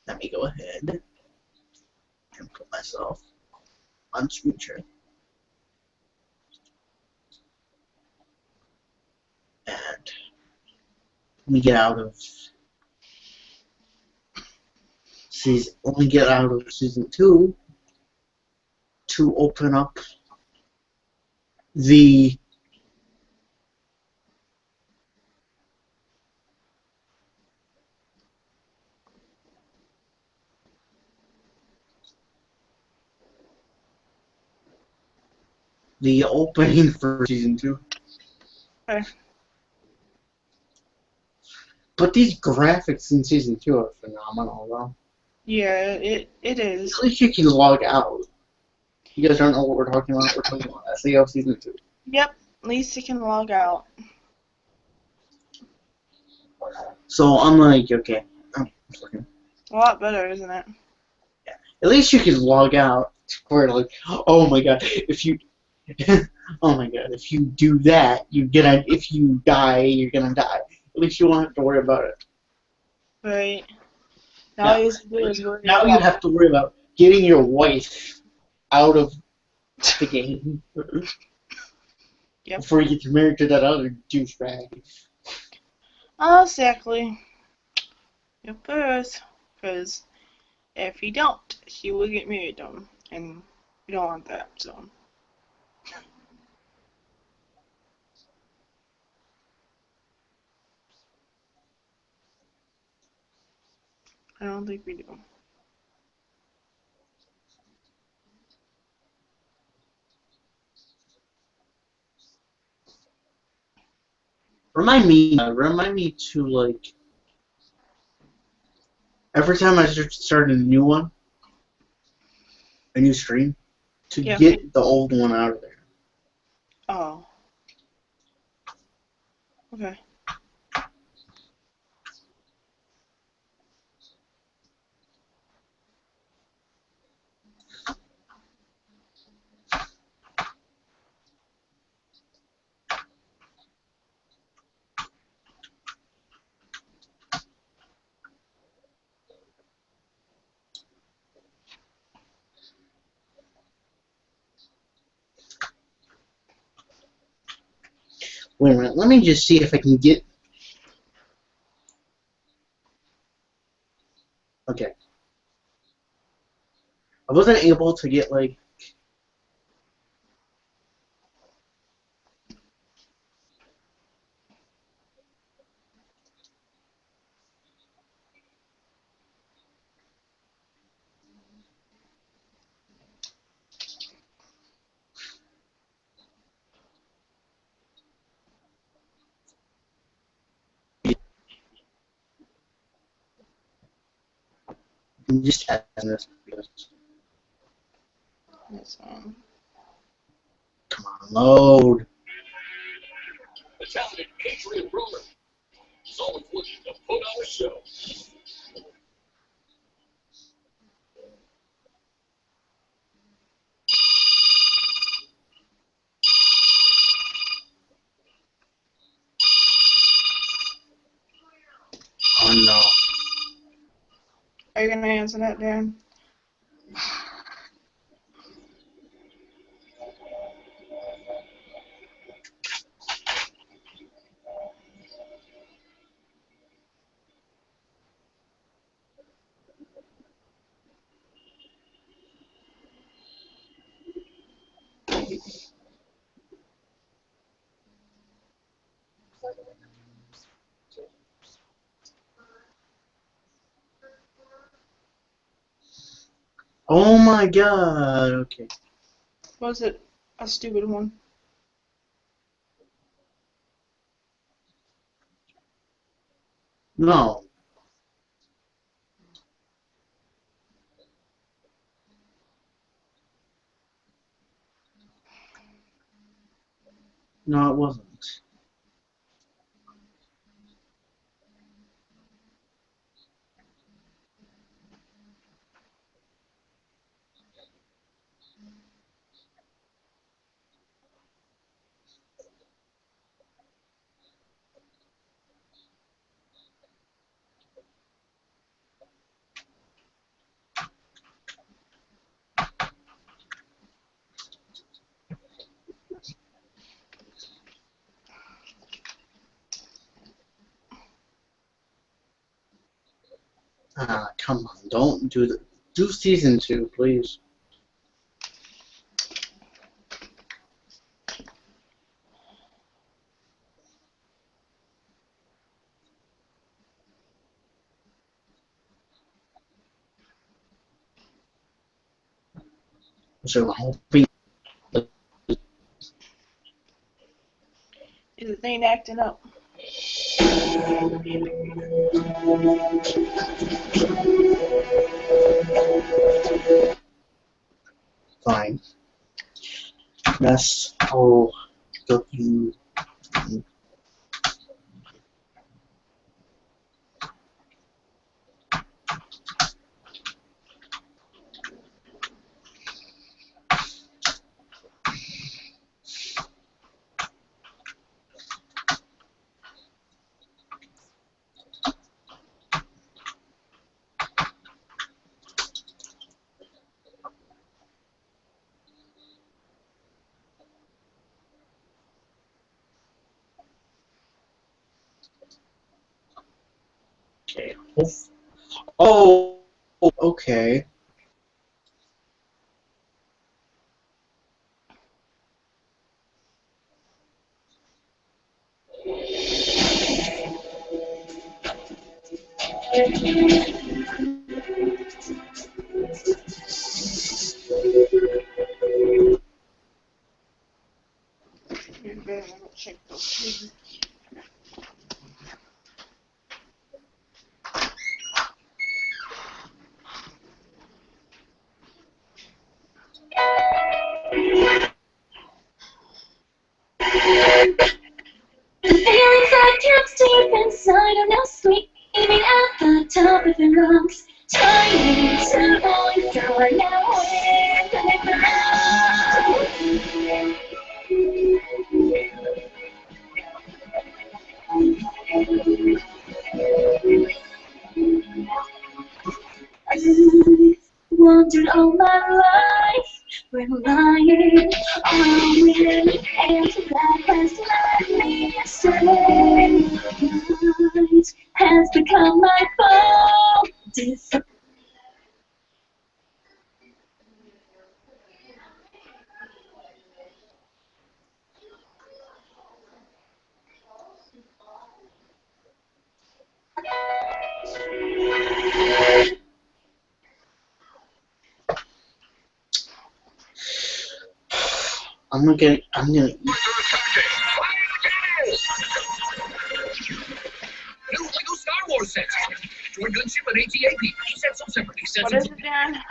Let me go ahead and put myself on screen share. And let me get out of season 2 to open up the opening for season 2. Okay. But these graphics in season 2 are phenomenal, though. Yeah, it is. At least you can log out. You guys don't know what we're talking about. We're talking about SAO season 2. Yep, at least you can log out. So I'm like, okay, I'm looking. A lot better, isn't it? Yeah. At least you can log out. Where like, oh my god, if you, oh my god, if you do that, if you die, you're gonna die. At least you won't have to worry about it. Right. Now all you have to do is worry Now about. you have to worry about getting your wife out of the game Yep. before you get married to that other douchebag. Exactly. Yep, first. Because if you don't, he will get married to him. And you don't want that, so. I don't think we do. Remind me to like every time I start a new one, a new stream, to Yeah. get the old one out of there. Oh. Okay. Wait a minute, let me just see if I can get. Okay. I wasn't able to get like. I'm just testing this. That's, Come on, load. The talented Adrian Brewer is always looking to put on a show. Oh no. are you gonna answer that, Dan? Oh my god. Okay. Was it a stupid one? No. No, it wasn't. Ah, come on, don't do the do season 2, please. So hoping Is the thing acting up? fine. Yes, I'll go you. Okay. Oh, okay. You better check those. The feelings I kept deep inside are now screaming at the top of their lungs. Trying to voice out now where they belong. I've wandered all my life, relying on you, and that has led me astray. Night has become my fault. I'm gonna eat. New Lego Star Wars set. Join gunship at AT-AT. He said so separately. What is it, Dan?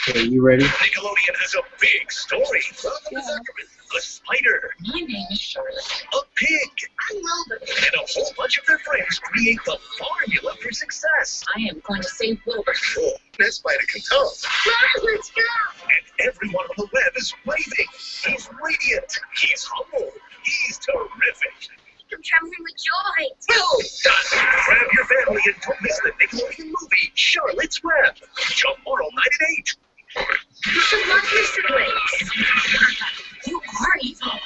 Okay, you ready? Nickelodeon has a big story. Welcome to Zuckerman. A spider. My name is Charlotte. A pig. I'm Wilbur. And a whole bunch of their friends create the formula for success. I am going to save Wilbur. Oh, that spider can talk. Mom, let's go. And everyone on the web is raving. He's radiant. He's humble. He's terrific. I'm traveling with joy. Well done. Grab your family and don't miss the Nickelodeon movie, Charlotte's Web. Tomorrow night at 8. You should love your siblings. You are evil.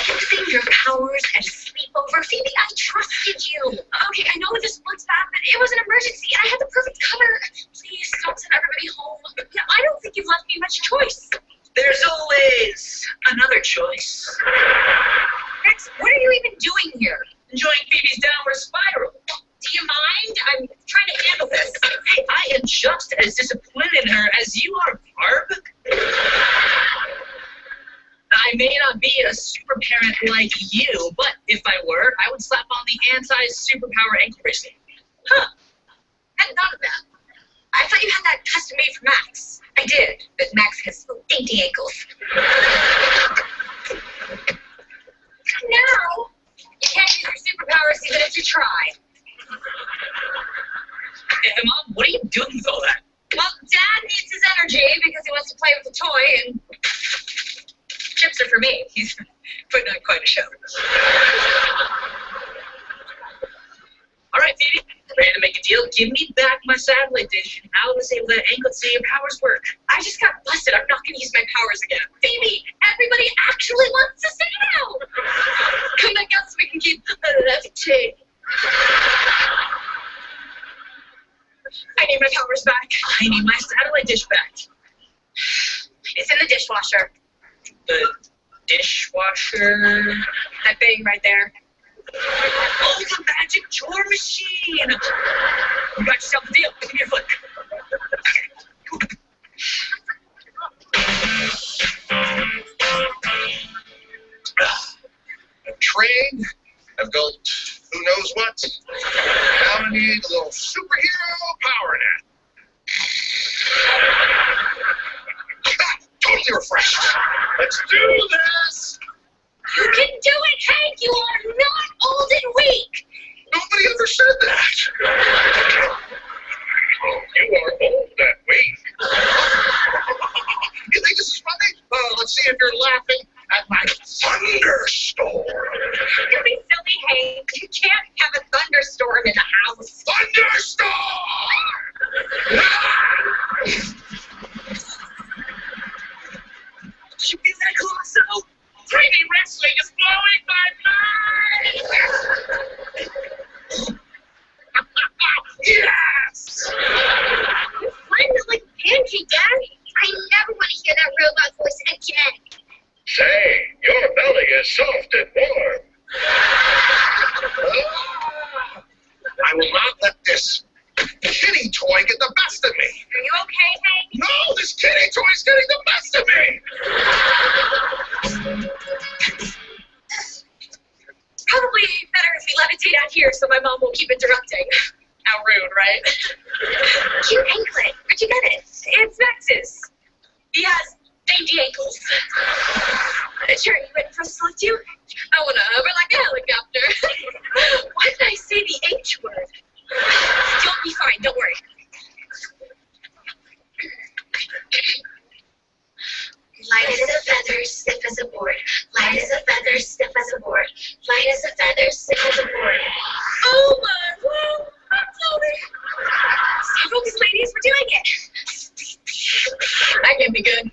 Using your powers at a sleepover. Phoebe, I trusted you. Okay, I know this looks bad, but it was an emergency and I had the perfect cover. Please don't send everybody home. I don't think you've left me much choice. There's always another choice. Rex, what are you even doing here? Enjoying Phoebe's downward spiral. Do you mind? I'm trying to handle this. I am just as disciplined in her as you are, Barb. I may not be a super parent like you, but if I were, I would slap on the anti-superpower ankle bracelet. Huh. I hadn't thought of that. I thought you had that custom made for Max. I did, but Max has little dainty ankles. Now, you can't use your superpowers even if you try. Hey, Mom, what are you doing with all that? Well, Dad needs his energy because he wants to play with a toy, and chips are for me. He's putting on quite a show. All right, Phoebe, ready to make a deal? Give me back my satellite dish, and I'll disable that ankle to see your powers work. I just got busted. I'm not going to use my powers again. Phoebe, everybody actually wants to see now. Come back out so we can keep levitating. I need my powers back. I need my satellite dish back. It's in the dishwasher. The dishwasher. That thing right there. Oh, the magic drawer machine. You got yourself a deal. Give me your foot. A train. I've built who knows what. Now I need a little superhero power nap. Totally refreshed. Let's do this. You can do it, Hank. You are not old and weak. Nobody ever said that. You are old and weak. You think this is funny? Let's see if you're laughing at my thunderstorm. Don't be silly, Hank. You can't have a thunderstorm in the house. Thunderstorm! Did you feel that, Colosso? 3D wrestling is blowing my mind! Yes! You're finally like Pancake, Daddy. I never want to hear that robot voice again. Say, your belly is soft and warm. I will not let this kitty toy get the best of me. Are you okay, Hank? No, this kitty toy is getting the best of me. Probably better if we levitate out here so my mom won't keep interrupting. How rude, right? Cute anklet. Where'd you get it? It's Max's. He has dainty ankles. Sure, you ready for us to lift you? I want to hover like a helicopter. Why did I say the H word? You'll be fine, don't worry. Light as a feather, stiff as a board. Light as a feather, stiff as a board. Light as a feather, stiff as a board. Oh my word! I'm floating. See, focus, ladies, we're doing it. That can be good.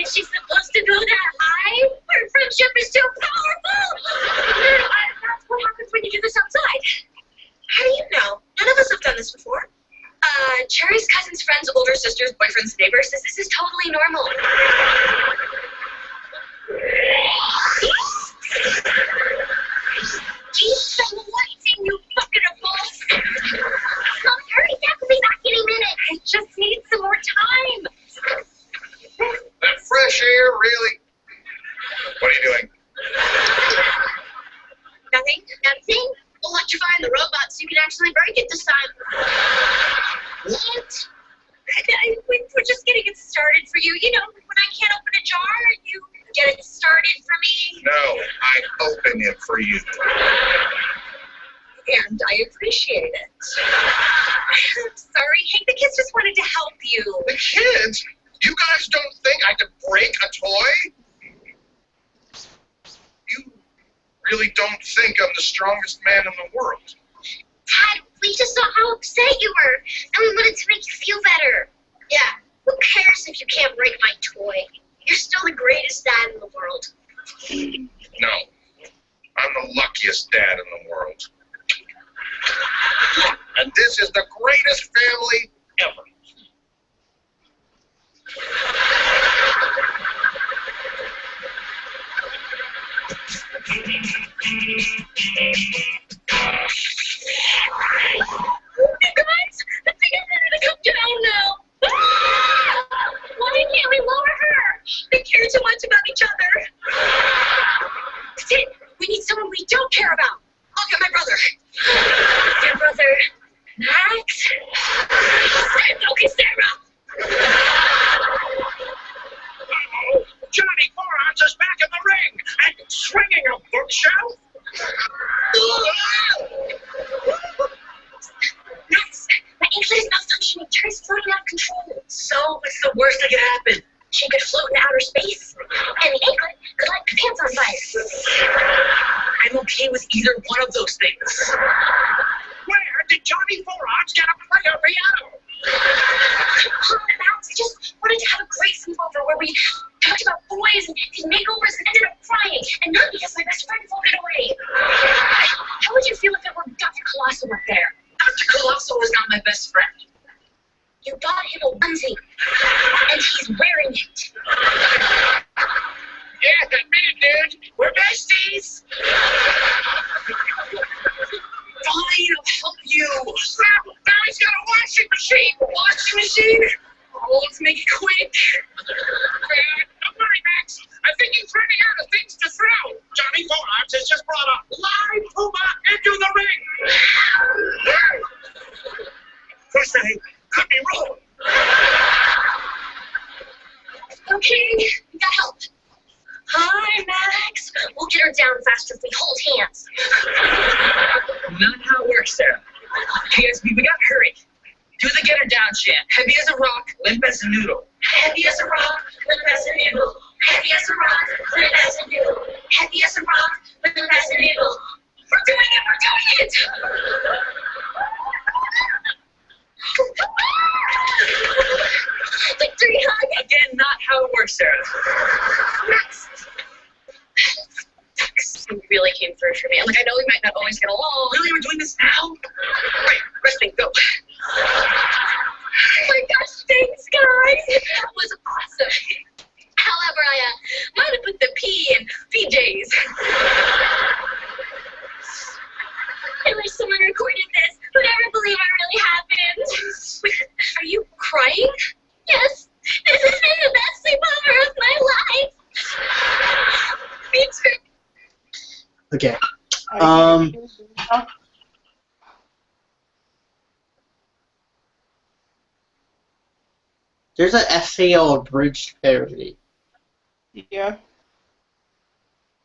Is she supposed to go that high? Our friendship is too powerful. That's what happens when you do this outside. How do you know? None of us have done this before. Cherry's cousin's friend's older sister's boyfriend's neighbor says this is totally normal. Keep the lighting, you bucket of balls. Mom, hurry, Dad will be back any minute. I just need some more time. That fresh air, really? What are you doing? Nothing? Nothing? Electrifying the robot so you can actually break it this time. What? We're just getting it started for you. You know, when I can't open a jar, you get it started for me. No, I open it for you. And I appreciate it. I'm sorry, Hank. The kids just wanted to help you. The kids? You guys don't think I could break a toy? You really don't think I'm the strongest man in the world? Dad, we just saw how upset you were, and we wanted to make you feel better. Yeah, who cares if you can't break my toy? You're still the greatest dad in the world. No, I'm the luckiest dad in the world. And this is the greatest family ever. Guys, I think I'm ready to come down now. Why can't we lower her? They care too much about each other. Sid, we need someone we don't care about. I'll get my brother. Your brother, Max? Okay, Sarah. Uh-oh, Johnny Forons is back in the ring and swinging a bookshelf. Max, my anklet is malfunctioning. Turns floating out of control. So, what's the worst that could happen? She could float in outer space, and the anklet could light the pants on fire. I'm okay with either one of those things. Where did Johnny Forons get a play of piano? Max, I just wanted to have a great sleepover where we talked about boys and makeovers and ended up crying. And not because my best friend folded Colossal up there. Dr. Colossal is not my best friend. You got him a onesie, and he's wearing it. Yeah, admit it, dude. We're besties. Fine, I'll help you. Now he's got a washing machine. Washing machine? Oh, let's make it quick. Don't worry, Max. I think he's running out of things to throw. Johnny Forearms has just brought a live puma into the ring. First thing, could be wrong. Okay, we got help. Hi, Max. We'll get her down faster if we hold hands. Not how it works, Sarah. PSB, we gotta hurry. Do the get her down chant. Heavy as a rock, limp as a noodle. Heavy as a rock, limp as a noodle. Heavy as a rock, limp as a noodle. Heavy as a rock, limp as a noodle. We're doing it, we're doing it! Victory hug! Again, not how it works, Sarah. Max! You really came through for me. Like, I know we might not always get along. Really, we're doing this now? Right, resting, go. Oh my gosh, thanks, guys. That was awesome. However, I might have put the P in PJs. I wish someone recorded this. Who'd ever believe it really happened? Wait, are you crying? Yes. This has been the best sleepover of my life. Me too. Okay. There's an SAO abridged parody. Yeah.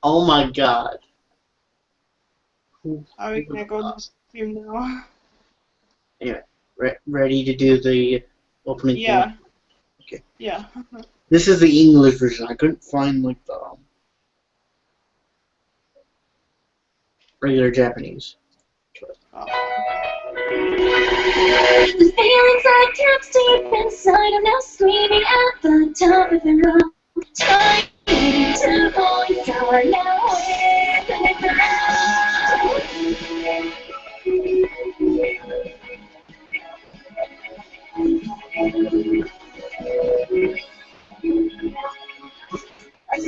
Oh my god. Are we gonna go to the stream now? Anyway, ready to do the opening Yeah. thing? Okay. Yeah. This is the English version. I couldn't find like the regular Japanese. Oh. The feelings I kept deep inside are now screaming at the top of their lungs. Trying to voice our now I've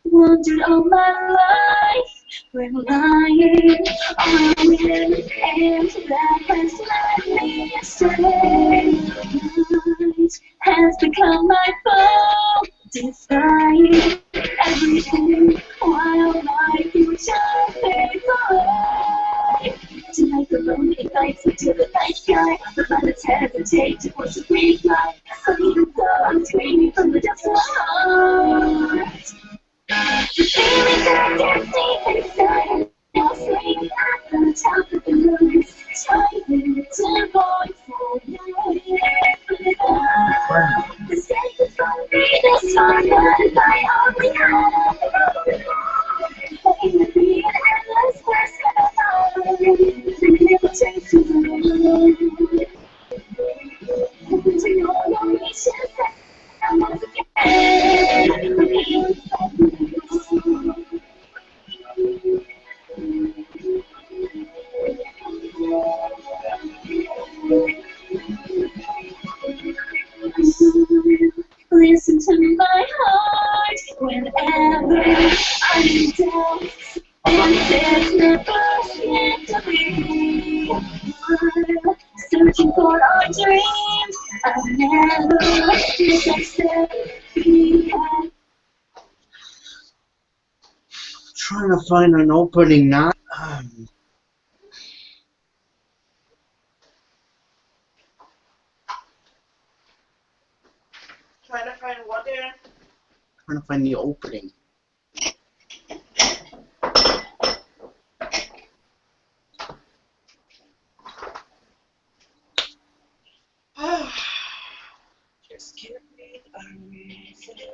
wandered all my life. We're lying on it, and that has led me astray. Night has become my foe, defying everything, while my future fades away. Tonight the lonely lights into the night sky, the planets hesitate to push a green light. So even though I'm screaming from the depths of my heart, the feelings are dancing inside, now swinging at the top of the moon. Trying to voice the state is gonna be this fun, but if I only had a it would be an endless quest and never change to the moon. To your loneliness, and once again, listen to my heart whenever I'm in doubt. And there's never meant to be. We're searching for our dreams. I'll never miss a step. Trying to find an opening not Trying to find what there? trying to find the opening. Just give me a reason to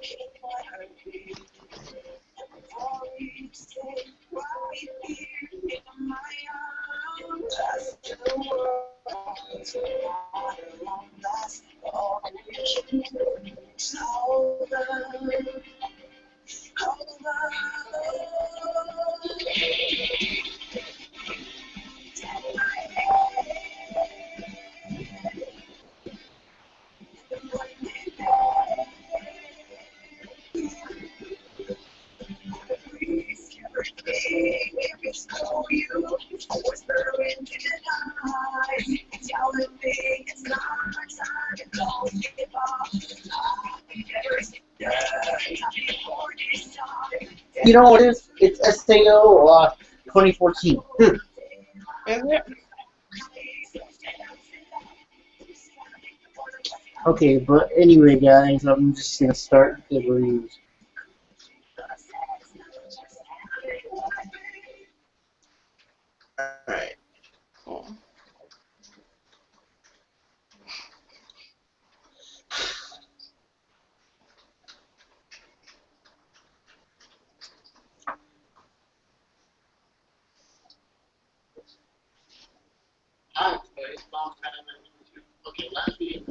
keep my heartbeat. For you to stay right here in my arms. As the world to water won't last all we can do is hold on. You know what it is? It's SAO 2014. Is it? Okay, but anyway, guys, I'm just gonna start the reviews. Alright. Cool. Hi, it's Bob Okay, last video,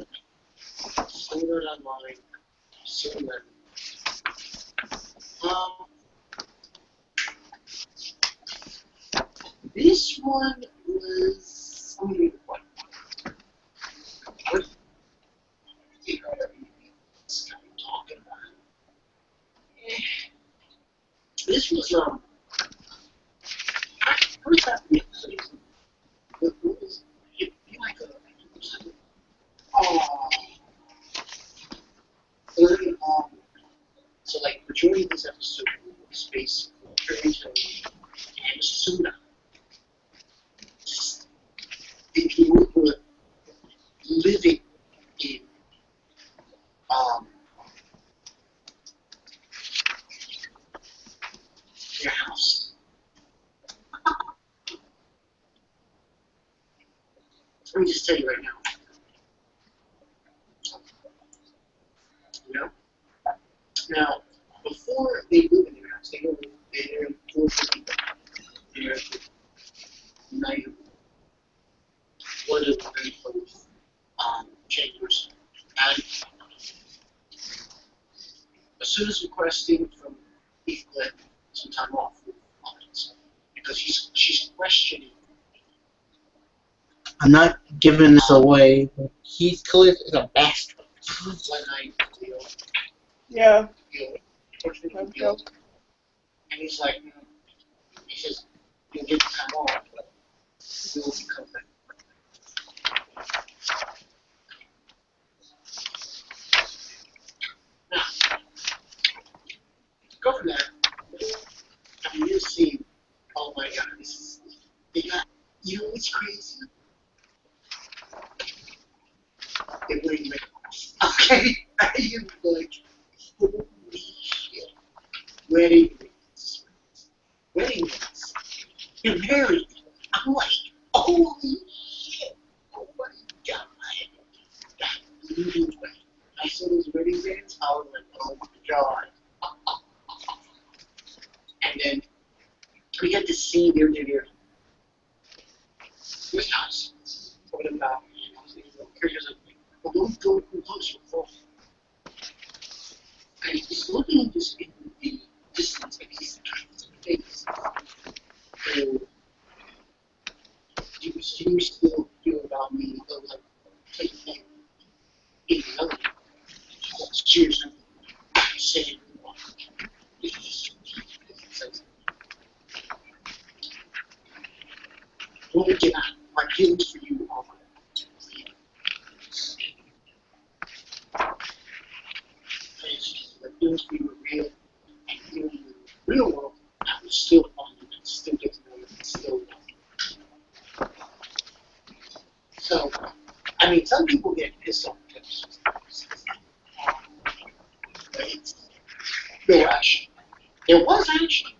Sword Online, Sword Um, this one was, I mean, what you know, it's kind of talking about. This was, I first have to say, it was, like a, oh, very, so like, majority of this episode was basically and Suna. If you were living in um, your house, let me just tell you right now, you know? Now, before they move in their house, they go they're 4 people. They're night one of the very first chambers. And as soon as requesting from Heathcliff some time off with clients, because she's questioning. I'm not giving this away, but Heathcliff is a bastard. One night, Yeah. questioning No the deal, joke. and he's like, he says, you'll get time off, but you will become back. Now, go from there. I mean, you see, oh my god, this is, they got, you know what's crazy? They wouldn't even, okay, you like, holy shit, wedding rings, wedding rings, you're married, I'm like, holy shit, oh my god, that blew me away. I saw those wedding rings, I was like, oh my god, and then, we get to see their this house, talking about, curious, like, well, don't go too close, you'll fall. And he's looking just in the distance, like he's trying to face. So, do you still feel about me, like, taking in the other? Seriously, saying, what would you not? My feelings for you are my feelings for you are real, and even in the real world, I would still find you and still get to know you and still love you. So, I mean, some people get pissed off because it's no action. There was action.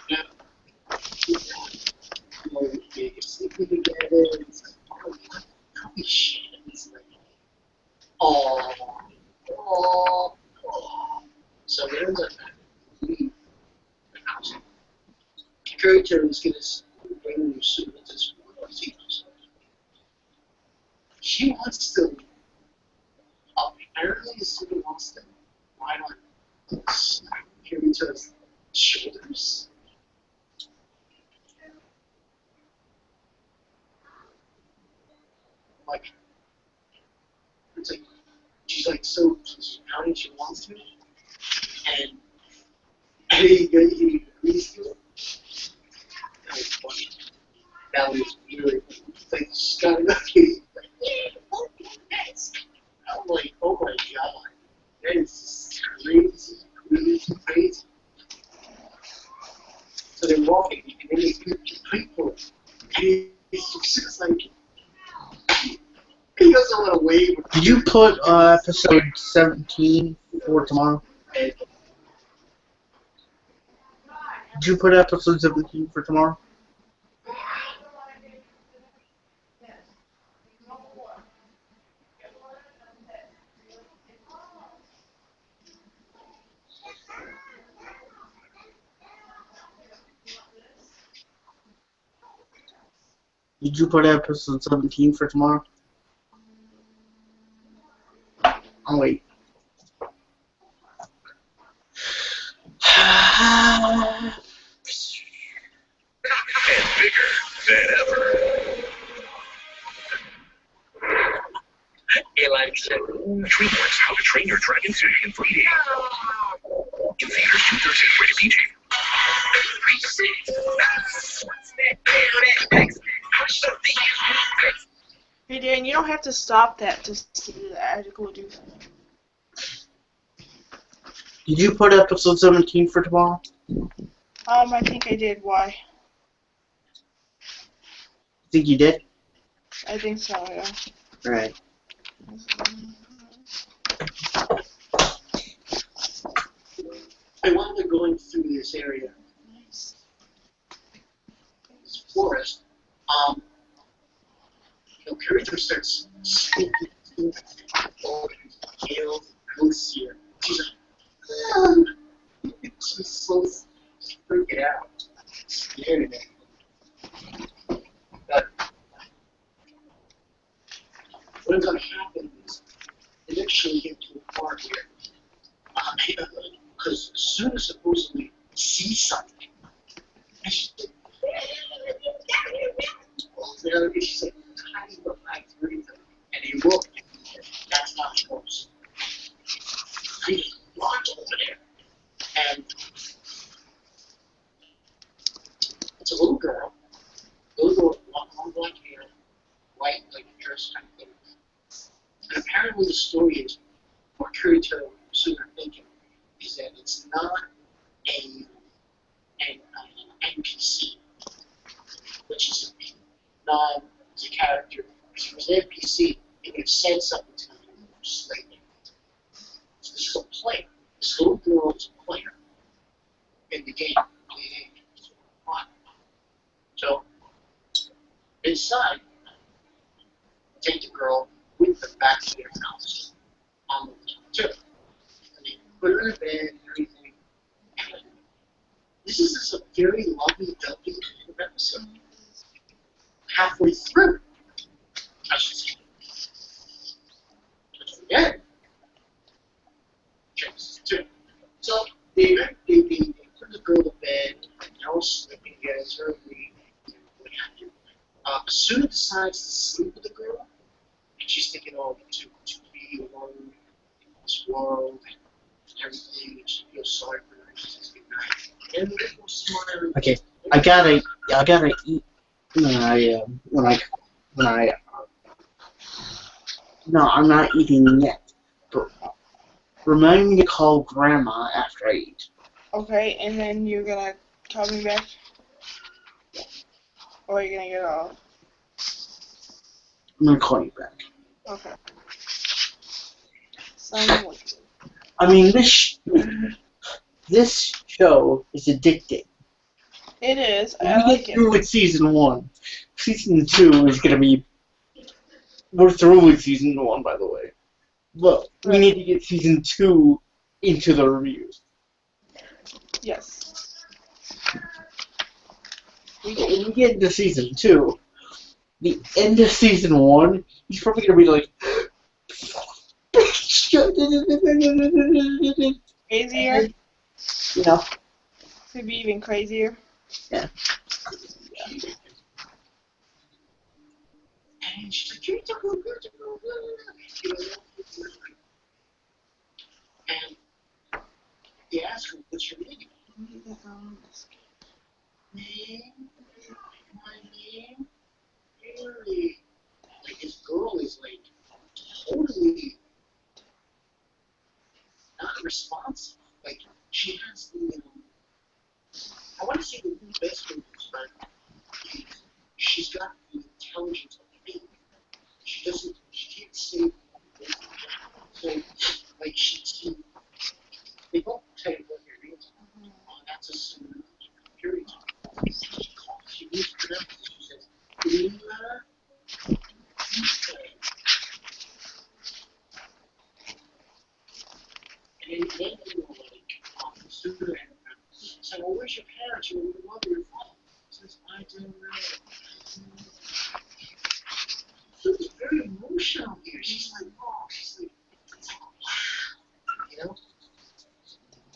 Yeah. You know, you're sleeping together, and it's like, oh, holy shit. And it's like, oh, oh, oh. So it ends up that we leave the house. The character is going to bring you soon into this world. She wants to, apparently, the student wants to ride on Kirito's shoulders. Like, it's like, she's like, so, she's pouting, she wants to, and he agrees to it. That was funny. That was really funny. It's like, she's got enough kitty. Like, yeah, oh, yes. I'm like, oh my god. put episode 17 for tomorrow? Did you put episode 17 for tomorrow? Did you put episode 17 for tomorrow? I'll wait. And bigger than ever. Alexa, DreamWorks How to Train Your Dragon 2 in 3D. In theaters June 13th, rated PG. Hey Dan, you don't have to stop that to see the article do something. Did you put episode 17 for tomorrow? I think I did. Why? Think you did? I think so, yeah. Right. And while they're going through this area, Nice. this forest, Kirito starts speaking to all these pale ghosts here. She's like, she's so freaking out. Scared of it. But what's going to happen is they actually get to a part where, because Suna supposedly sees something. And she's like, she's like, hiding behind Kirito. And he looked, that's not close. He just launched over there. And it's a little girl with long black hair, white, like dress kind of thing. And apparently the story is, what Kirito and Suna are thinking, is that it's not an NPC, which is a character. If it was an NPC, it would have said something to them and slayed them. So this is a player. This little girl is a player in the game. So, inside, take the girl with them back to their house on the too. And they put her in bed and everything. And this is just a very lovely-dovey episode. Halfway through, I should say. Just forget it. Genesis 2. So they put the girl to bed, and they're all sleeping together, it's early, what have you. Suna decides to sleep with the girl, and she's thinking, oh, to be alone in this world and everything, and she feels sorry for her, and she says goodnight. And they go smile. Okay, I gotta eat no, I'm not eating yet. But remind me to call Grandma after I eat. Okay, and then you're gonna call me back? Or are you gonna get off? I'm gonna call you back. Okay. Sounds like I mean, this show is addicting. it is. We I like get it. through with season 1. Season 2 is gonna be. We're through with season 1, by the way. But we need to get season 2 into the reviews. Yes. When we get into season 2, the end of season 1, he's probably gonna be like. Crazier? You know. Could be even crazier. Yeah. And she's like, Kirito, Kirito, and they ask her, what's your name? Name? My name? Really? Like, this girl is, like, totally not responsive. Like, she has the, I want to say the best way to describe it is she's got the intelligence of a baby. She can't say So, like, they both tell you what you're doing. Oh, that's a soon period. She moves to them. She says, Uma, and then you know, like, sooner and so, well, where's your parents? Your mother, your father? She says, I don't know. So it's very emotional here. She's like, oh, she's like, you know?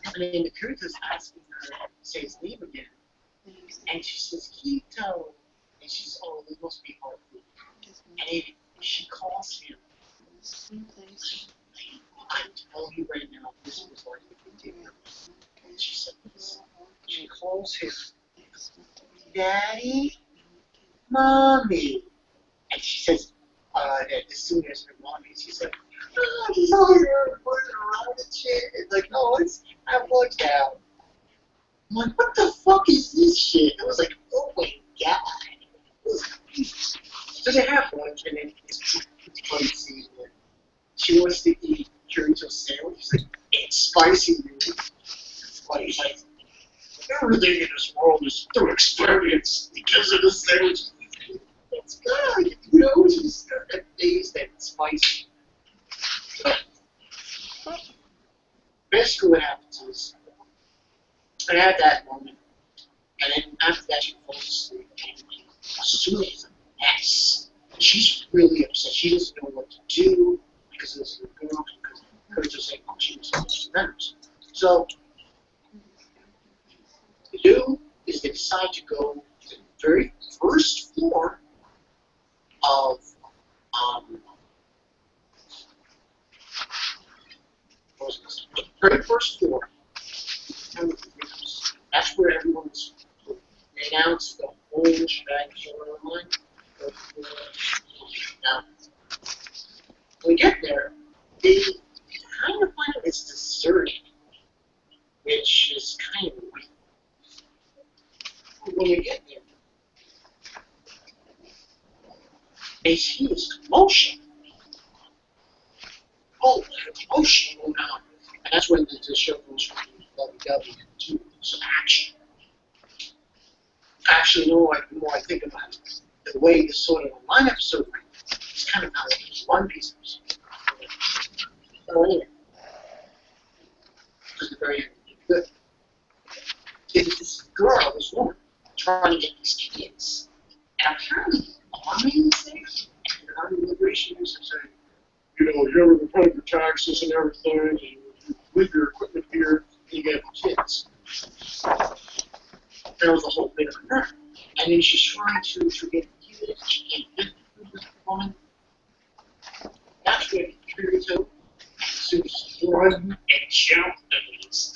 And then the character's asking her to say his name again. And she says, Quito. And she's, oh, this must be hard for you. And she calls him. I tell you right now, this was like a big deal. And she said this. She calls him Daddy, Mommy. And she says, that as soon as her mommy, she's like, oh, he's all here running around and shit. It's like, no, I'm looked out. I'm like, what the fuck is this shit? I was like, oh my god. So they have lunch, and then it's funny scene where she wants to eat chorizo sandwich. She's like, it's spicy, dude. It's funny. It's like, everything in this world is through experience because of the sandwiches. It's good, you know, it's just that taste, that spice. Basically what happens is, I had that moment, and then after that she falls asleep, and Asuna is a mess. She's really upset. She doesn't know what to do, because this is a girl, because her just saying, oh, she was supposed to members. So, what they do is they decide to go to the very first floor of what was this? The very first floor. That's where everyone's they announce the whole shebang online. Now, when we get there, they kind of find out it's deserted, which is kind of weird. When we get there, they see this commotion. Oh, there's commotion going on. And that's when the show goes from WW to some action. Actually, the more I think about it, the way this sort of a line episode went, it's kind of not like it's one piece of episode. So anyway, because the very end is good. It's this girl, this woman, trying to get these kids. And apparently the army is there, and the army liberation is saying, you know, you're going to pay your taxes and everything, and you leave your equipment here, and you get the kids. That was the whole thing of her. And then she's trying to forget the kids, she can't get this woman. That's where the Kirito and Suki run and jump things.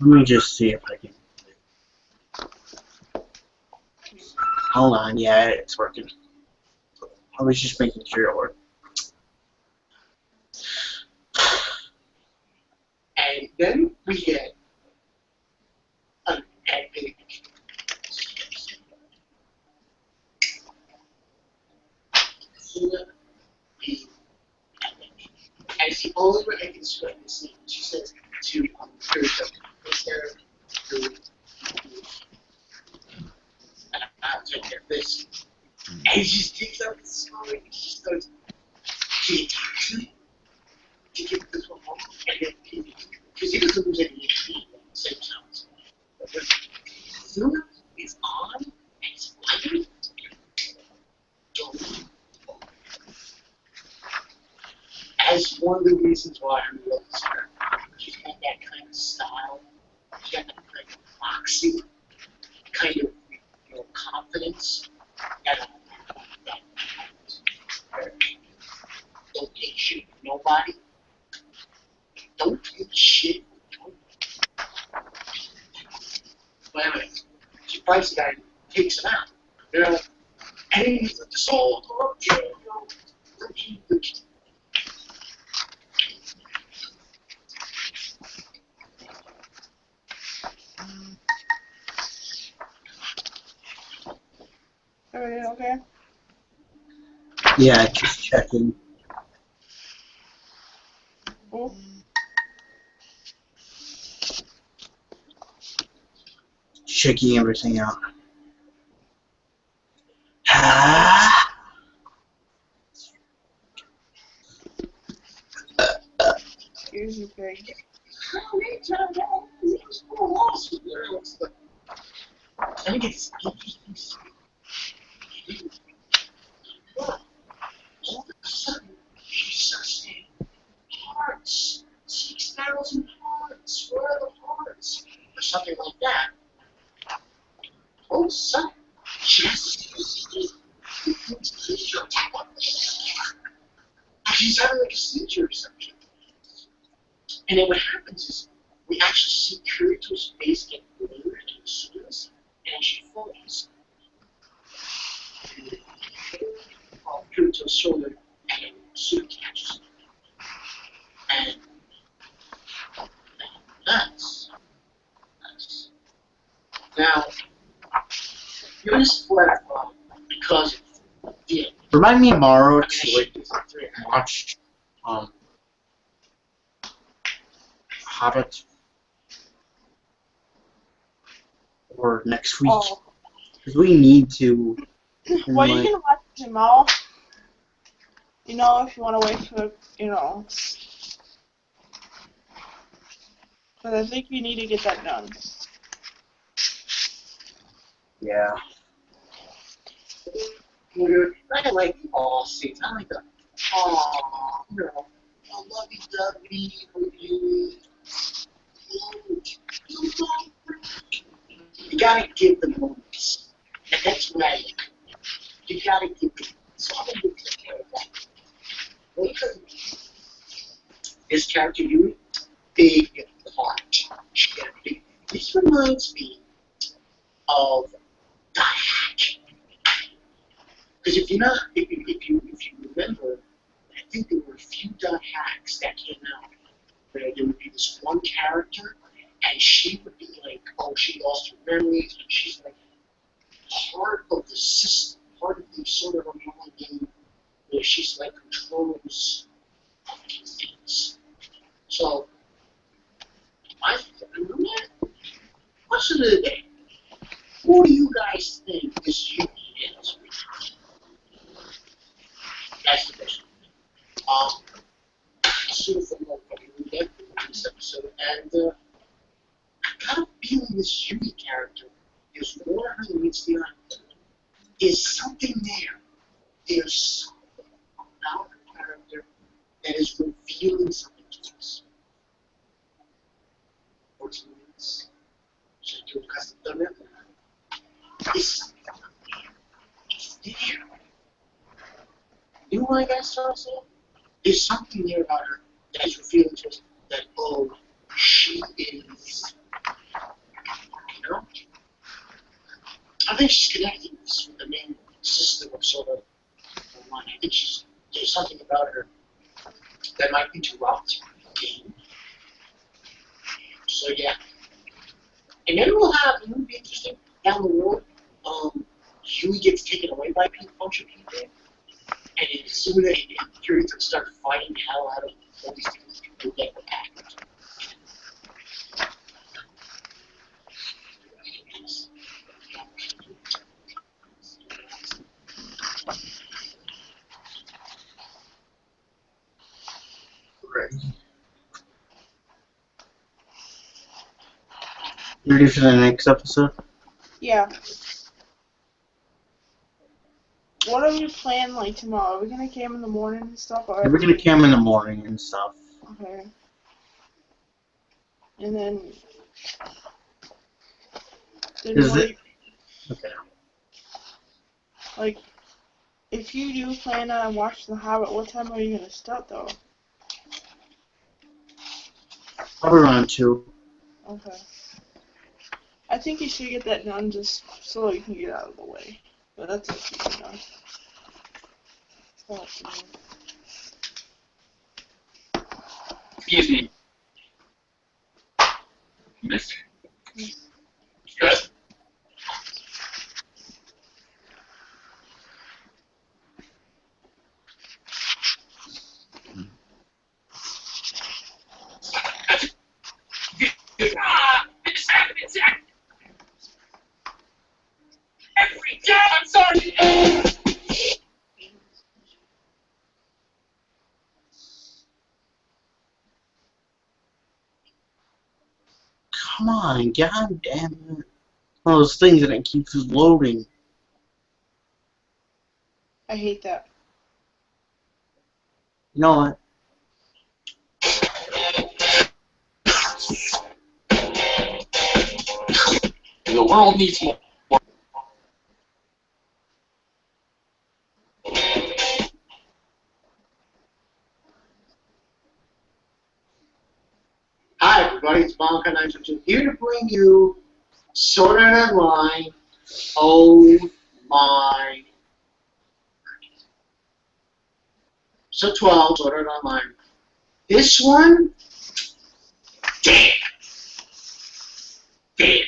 Let me just see if I can. Hold on, yeah, it's working. I was just making sure it worked. And then we get an epic and it's the only way I can describe the scene. She says to Kirito, is there I'll take care of this. And he just takes out the sword and she starts she attacks him to get this one home and then because he doesn't lose any HP at the same time. But when Zuna is on and it's fighting, don't. As one of the reasons why I love this character. She's got that kind of style. She's got that kind of moxie, kind of confidence. That don't take shit from nobody. Don't take shit from nobody. But anyway, she fights the guy and takes him out. You know, and he's like, this all corruption, you know. Everything okay? Yeah, just checking. Oh, Checking everything out. Ah. excuse me, pig. I think it's all of a sudden she starts saying hearts, 6,000 hearts, where are the hearts? Or something like that. All of a sudden, she has this seizure attack. She's having like a seizure or something. And then what happens is we actually see Kirito's face get blurred and slows, and she falls. Off Kirito's shoulder, and Sue catches her. And that's nice. Now, you're gonna split because of the Remind me tomorrow to like watch Hobbit or next week Oh. because we need to. Well, you can watch it tomorrow. You know, if you want to wait for, you know. But I think you need to get that done. Yeah. I like the all scenes. I like the aw, you know, a lovey-dovey review. You gotta give the moments. And that's right. You gotta give them. So I'm gonna take care of that. Because this character, you big part. She got a big. This reminds me of Die Hatch. Because if you remember, I think there were a few dot hacks that came out where there would be this one character, and she would be like, oh, she lost her memories, and she's like part of the system, part of the sort of online game where she's like controls a few things. So I remember that. Question of the day: who do you guys think this Yuki is? That's the question. Sort of like we get this episode, and I got a feeling this Yui character is more her than meets the eye. Is something there? There's something about her character that is revealing something to us. 14 minutes. Should I do a custom thumbnail? Is something there? It's there. You know what I got started saying? There's something there about her that is revealing to us that, oh, she is, you know? I think she's connecting this with the main system of sort of online. I think there's something about her that might interrupt the game. So yeah. And then it would be interesting down the road, Huey gets taken away by a bunch of people, and as soon as Kirito start fighting the hell out of all these people get back. Right. You ready for the next episode? Yeah. What are we planning like tomorrow? Are we gonna cam in the morning and stuff? Or We're gonna cam in the morning and stuff. Okay. And then. Is it? Okay. Like, if you do plan on watching The Hobbit, what time are you gonna start though? Probably around 2. Okay. I think you should get that done just so you can get out of the way. But that's up to you, know. It's not up to me. Excuse me. Mister. Good. Come on, god damn it. One of those things that keeps loading. I hate that. You know what? The world needs more. Hi, everybody. It's Bonka922 here to bring you Sword Art Online. Oh my. So 12, Sword Art Online. This one, damn. Damn.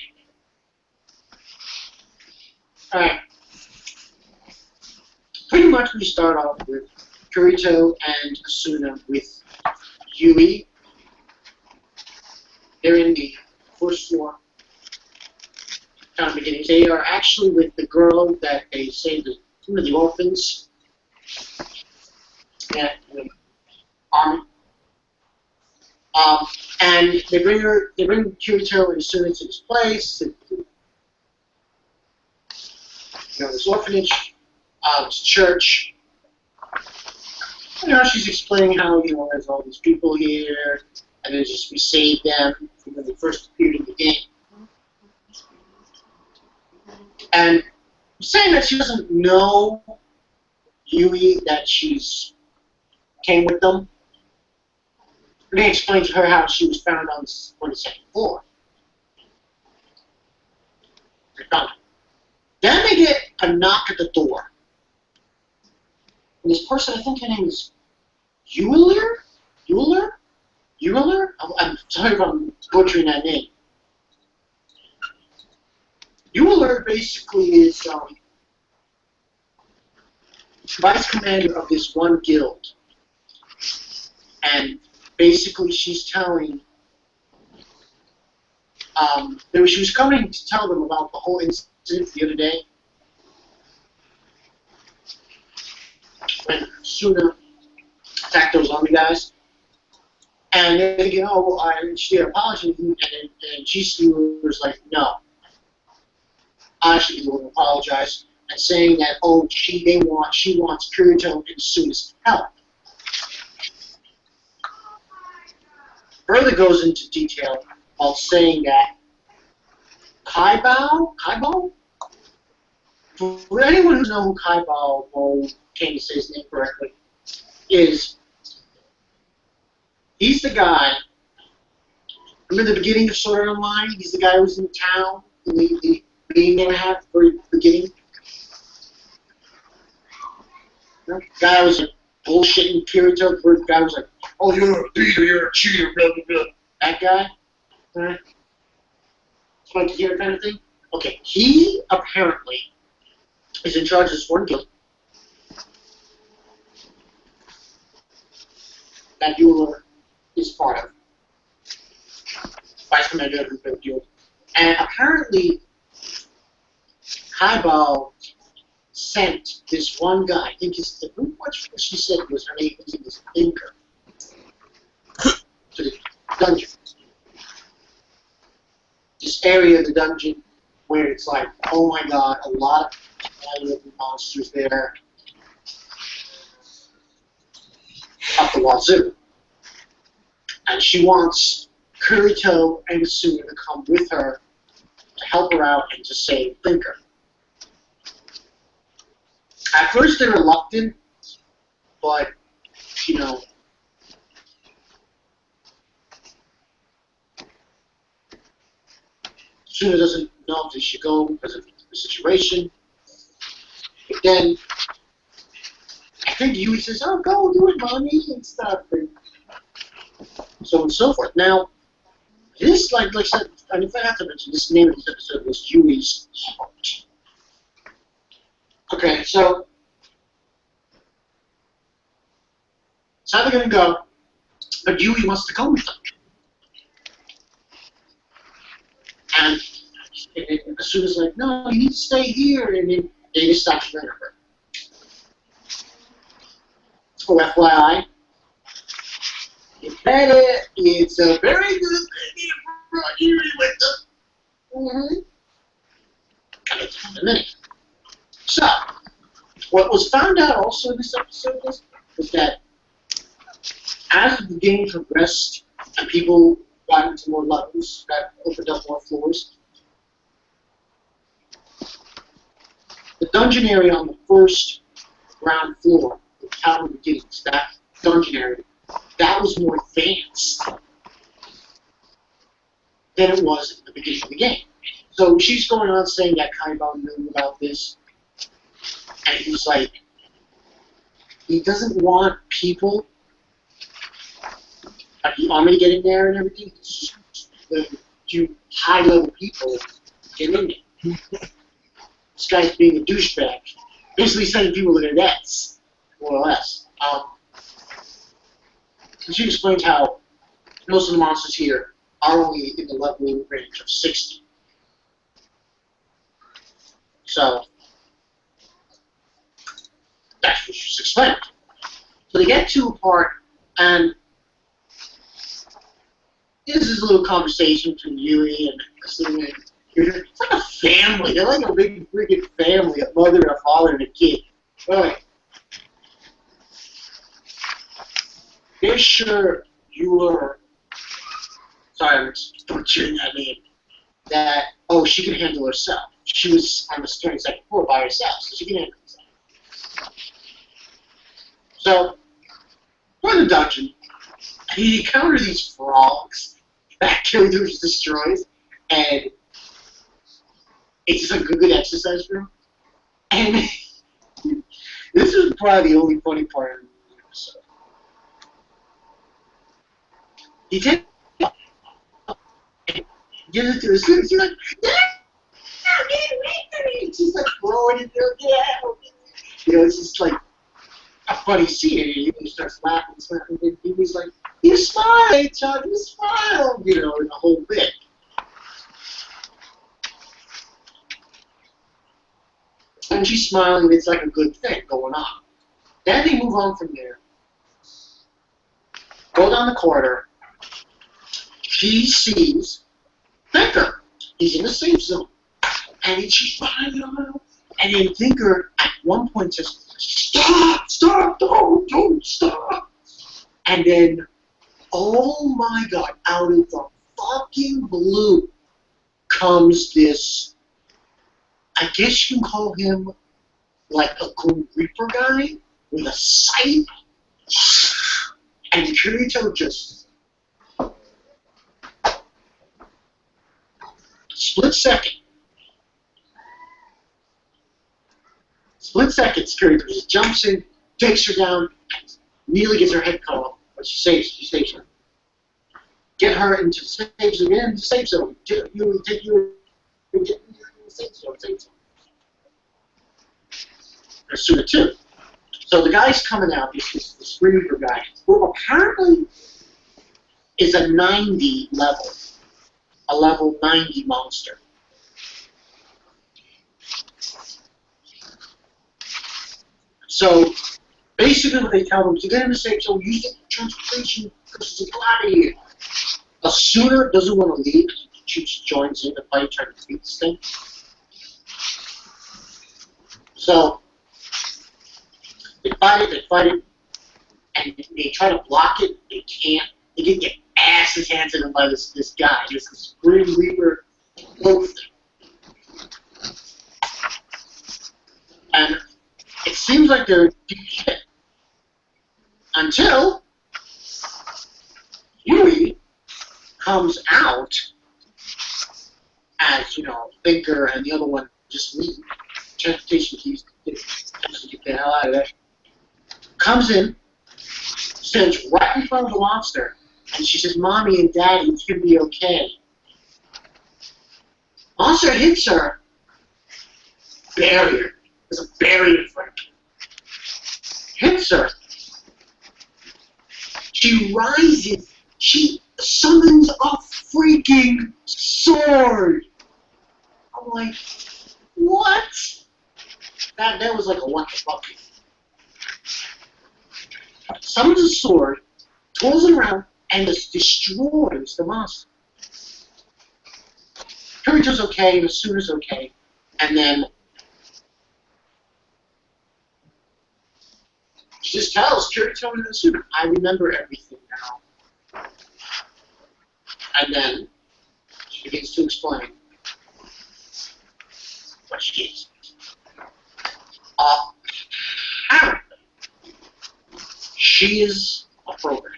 Alright. Pretty much we start off with Kirito and Asuna with Yui. They're in the first floor. Kind of beginning. They are actually with the girl that they saved, one of the orphans. Yeah, the army. And they bring Kirito and Asuna to this place, this orphanage, this church. She's explaining how, there's all these people here, and then just we saved them from when they first appeared in the game. And saying that she doesn't know Yui, that she's came with them. And they explain to her how she was found on the 22nd floor. They found her. Then they get a knock at the door. And this person, I think her name is Euler? I'm sorry if I'm butchering that name. Euler basically is vice commander of this one guild. And basically she's telling, she was coming to tell them about the whole incident the other day. When Suna attacked those army guys. And they're thinking, oh, well, she did apology, and GC was like, no. I should be the one to apologize, and saying that, oh, she wants Kirito and Suna's help. Further goes into detail while saying that Kaibo? For anyone who knows who Kaibo, can't say his name correctly, is, he's the guy, remember the beginning of Sword Art Online? He's the guy who was in town in the meeting they had at the very beginning. The guy was like bullshitting Kirito. The guy was like, oh, you're a beater, you're a cheater, blah, blah, blah. That guy? Right? Like to hear kind of thing? Okay, he apparently is in charge of this one guild that Euler is part of. Vice Commander of the guild. And apparently, Kaibo sent this one guy, I think what she said was her name was Thinker, to the dungeon. This area of the dungeon where it's like, oh my god, a lot of monsters there. Up the wazoo. And she wants Kirito and Asuna to come with her to help her out and to save Thinker. At first they're reluctant, but, Asuna doesn't know if they should go because of the situation. But then, I think Yui says, oh, go do it, mommy, and stuff. And so on and so forth. Now, this, like I said, and if I have to mention, this name of this episode was Yui's Heart. Okay, so it's how they're going to go, but Yui wants to go with them. And Asuna's like, no, you need to stay here, and then they just stop hearing her. So FYI, you bet it, it's a very good thing brought you in with the... Mm-hmm. Got it in a minute. So, what was found out also in this episode was that as the game progressed and people got into more levels, that opened up more floors, the dungeon area on the first ground floor, the Tower of Beginnings, that dungeon area, that was more advanced than it was at the beginning of the game. So she's going on saying that Kaiba knew about this, and he's like, he doesn't want people, like the army to get in there and everything. It's just the few high-level people get in there. This guy's being a douchebag, basically sending people to their deaths, more or less. And she explained how most of the monsters here are only in the level range of 60. So, that's what she's explaining. So they get to a part, and this is a little conversation between Yui and Seson. It's like a family. They're like a big freaking family, a mother, a father, and a kid. Right. They're sure you were, sorry, I'm butchering that name, that, oh, she can handle herself. She was on the 22nd floor by herself, so she can handle herself. So, we're in the dungeon, and you encounter these frogs that Killers destroys, and it's just a good exercise room. And this is probably the only funny part of the episode. He takes and gives it to her students. She's like, yeah, get away from me. She's like throwing it, yeah. You know, it's just like a funny scene, and he starts laughing, and he was like, you smile, Chuck, you smile, you know, and the whole bit. And she's smiling, it's like a good thing going on. Then they move on from there, go down the corridor, she sees Thinker. He's in the safe zone. And then she's behind him, and then Thinker at one point says, stop, stop, don't stop. And then, oh my god, out of the fucking blue comes this, I guess you can call him like a Grim Reaper guy with a scythe. And Kirito just split second, Kirito just jumps in, takes her down, nearly gets her head cut off, but she saves her. Get her into the safe zone, get into the safe zone. Get you into the safe zone, Pursuit 2. So the guy's coming out, this Reaper guy, who apparently is a 90 level. A level 90 monster. So basically what they tell them is to get in the safe zone, use the transportation to go out of here. A Sooner doesn't want to leave, she joins in the fight trying to defeat this thing. So they fight it, and they try to block it, they can't. They get their asses handed to them by this guy, this Grim Reaper wolf thing. And it seems like they're deep shit. Until Yui comes out as, you know, Thinker and the other one just leave. Transportation keys, get the hell out of there. Comes in, stands right in front of the monster, and she says, Mommy and Daddy, it's going to be okay. Monster hits her. Barrier. There's a barrier in front of her. Hits her. She rises. She summons a freaking sword. I'm like, what? That was like a what the fuck. Summons a sword, twirls it around, and just destroys the monster. Kirito's okay, and Asuna's okay, and then she just tells Kirito and Asuna, I remember everything now. And then she begins to explain what she is. Apparently, she is a program.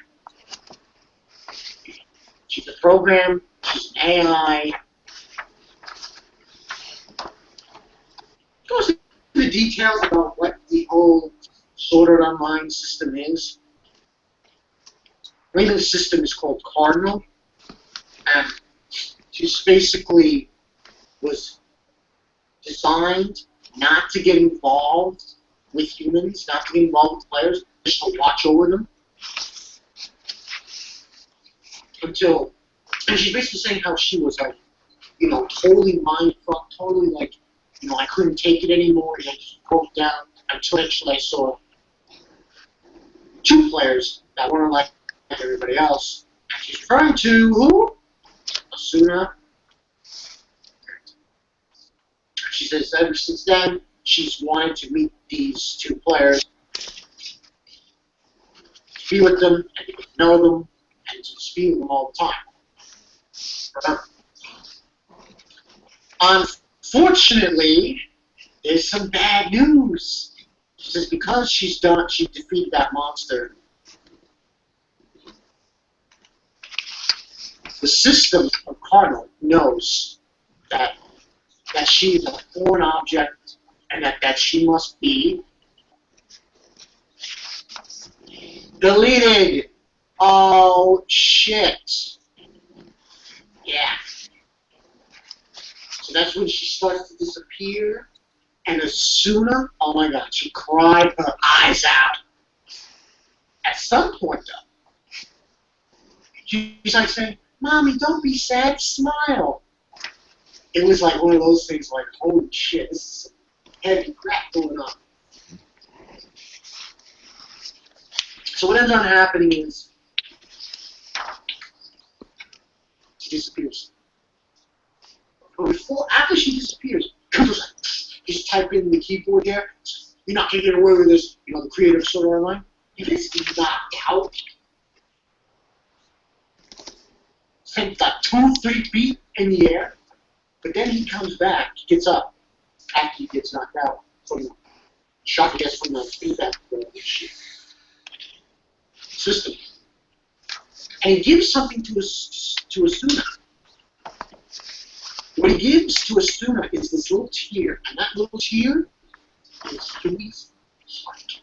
She's a program, she's an AI. Goes into the details about what the whole Sword Art Online system is. I think the system is called Cardinal, and she's basically was designed not to get involved with humans, not to get involved with players, just to watch over them. Until, and she's basically saying how she was like, totally mind fucked, totally like, I couldn't take it anymore, and I just broke down until actually I saw two players that weren't like everybody else. And she's referring to who? Asuna. She says ever since then, she's wanted to meet these two players, to be with them, and to get to know them, and to speak with them all the time. Unfortunately, there's some bad news. She says because she defeated that monster, the system of Cardinal knows that she is a foreign object and that she must be deleted. Oh, shit. Yeah. So that's when she starts to disappear. And Asuna, oh my god, she cried her eyes out. At some point, though, she's like saying, Mommy, don't be sad, smile. It was like one of those things like, holy shit, this is some heavy crap going on. So what ends up happening is she disappears. But after she disappears, Kirito's like, just type in the keyboard here. You're not going to get away with this, the creator of Sword Art Online. He gets knocked out. Sent like 2-3 feet in the air. But then he comes back, he gets up, after he gets knocked out from the shock he gets from the feedback system. And he gives something to Asuna. What he gives to Asuna is this little tear, and that little tear is Huey's heart.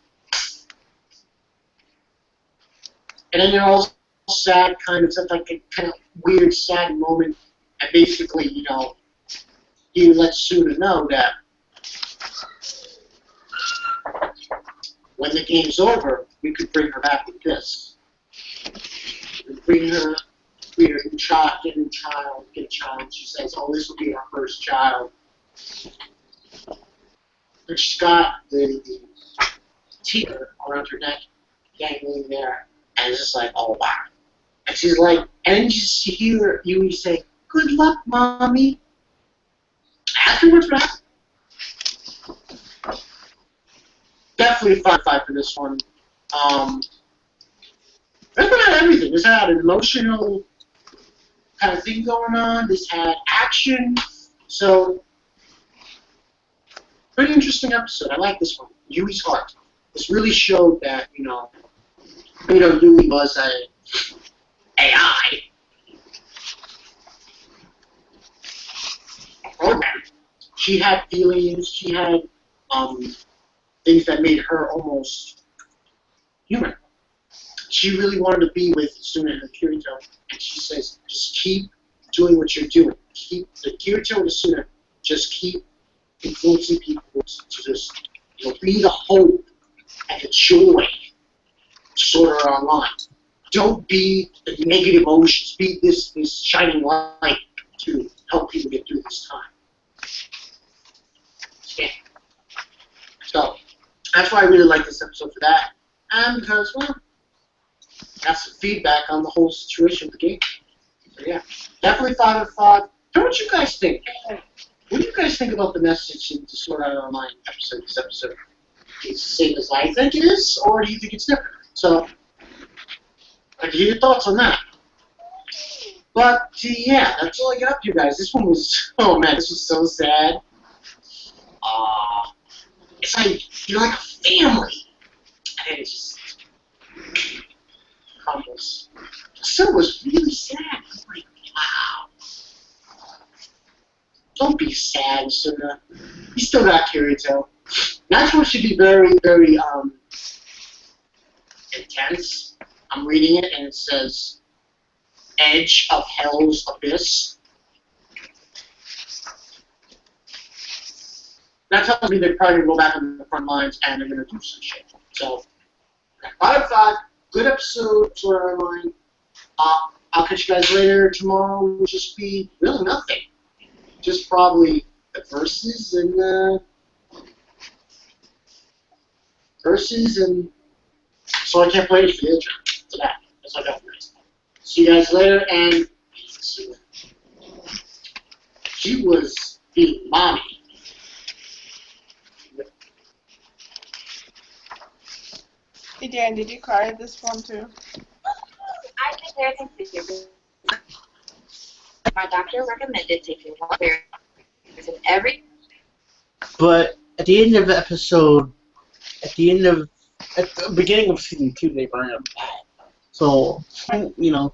And then they're all sad, kind of, like a kind of weird, sad moment, and basically, he lets Asuna know that when the game's over, we could bring her back with this. We could bring her. Get a child. She says, oh, this will be our first child. And she's got the tear around her neck, dangling there, and it's just like, oh, wow. And she's like, and then you just hear Yui say, good luck, Mommy. Afterwards, what happened? Definitely a 5-5 for this one. This one had everything. This had an emotional kind of thing going on. This had action. So, pretty interesting episode. I like this one. Yui's heart. This really showed that, Yui was a AI. A program. She had feelings. She had things that made her almost human. She really wanted to be with Asuna and Kirito, and she says, just keep doing what you're doing. Keep the Kirito and Asuna, just keep influencing people to just be the hope and the joy Sword Art Online. Don't be the negative emotions. Be this shining light to help people get through this time. Yeah. So that's why I really like this episode for that, and because got some feedback on the whole situation of the game. So yeah, definitely 5 out of 5. Don't you guys think? What do you guys think about the message in the Sword Art Online episode? This episode is the same as I think it is, or do you think it's different? So, I'd hear your thoughts on that. But yeah, that's all I got for you guys. This one was, oh man, this was so sad. It's like you're like a family, and it just crumbles. So it was really sad. I'm like, wow. Don't be sad, Suna. You still got Kirito. Next one should be very, very intense. I'm reading it, and it says, Edge of Hell's Abyss. That tells me they're probably going to go back on the front lines, and they're going to do some shit. So, 5 5, good episode for Online. I'll catch you guys later. Tomorrow will just be really nothing. Just probably the verses and so I can't play it for the intro. So that's all I got for you guys. See you guys later, and she was being mommy. Hey Dan, did you cry at this one too? I think there's a figure. My doctor recommended taking 1 berry in every. But at the end of the episode, at the beginning of season 2, they burned him bad. So, you know.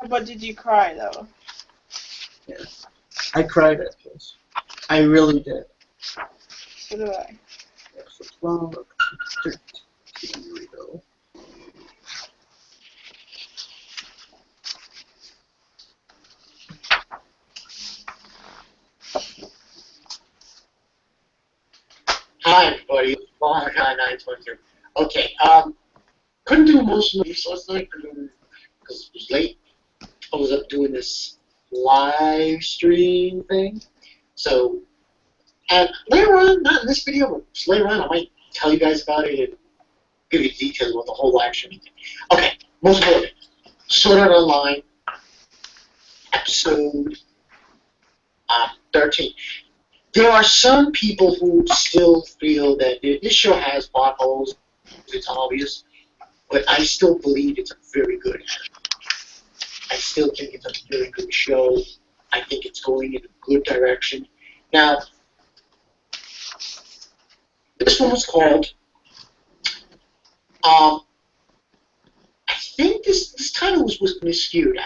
But did you cry though? Yeah. I cried at this. I really did. So do I. So 12, 13, here we go. Hi, everybody. Long guy 922. Okay, couldn't do most of these last night because it was late. I was up doing this live stream thing. So, and later on, not in this video, but just later on, I might tell you guys about it and give you details about the whole live streaming thing. Okay, most important. Sword Art Online, episode 13. There are some people who still feel that this show has plot holes. It's obvious, but I still believe it's a very good anime. I still think it's a very good show. I think it's going in a good direction. Now, this one was called. I think this title was miscued.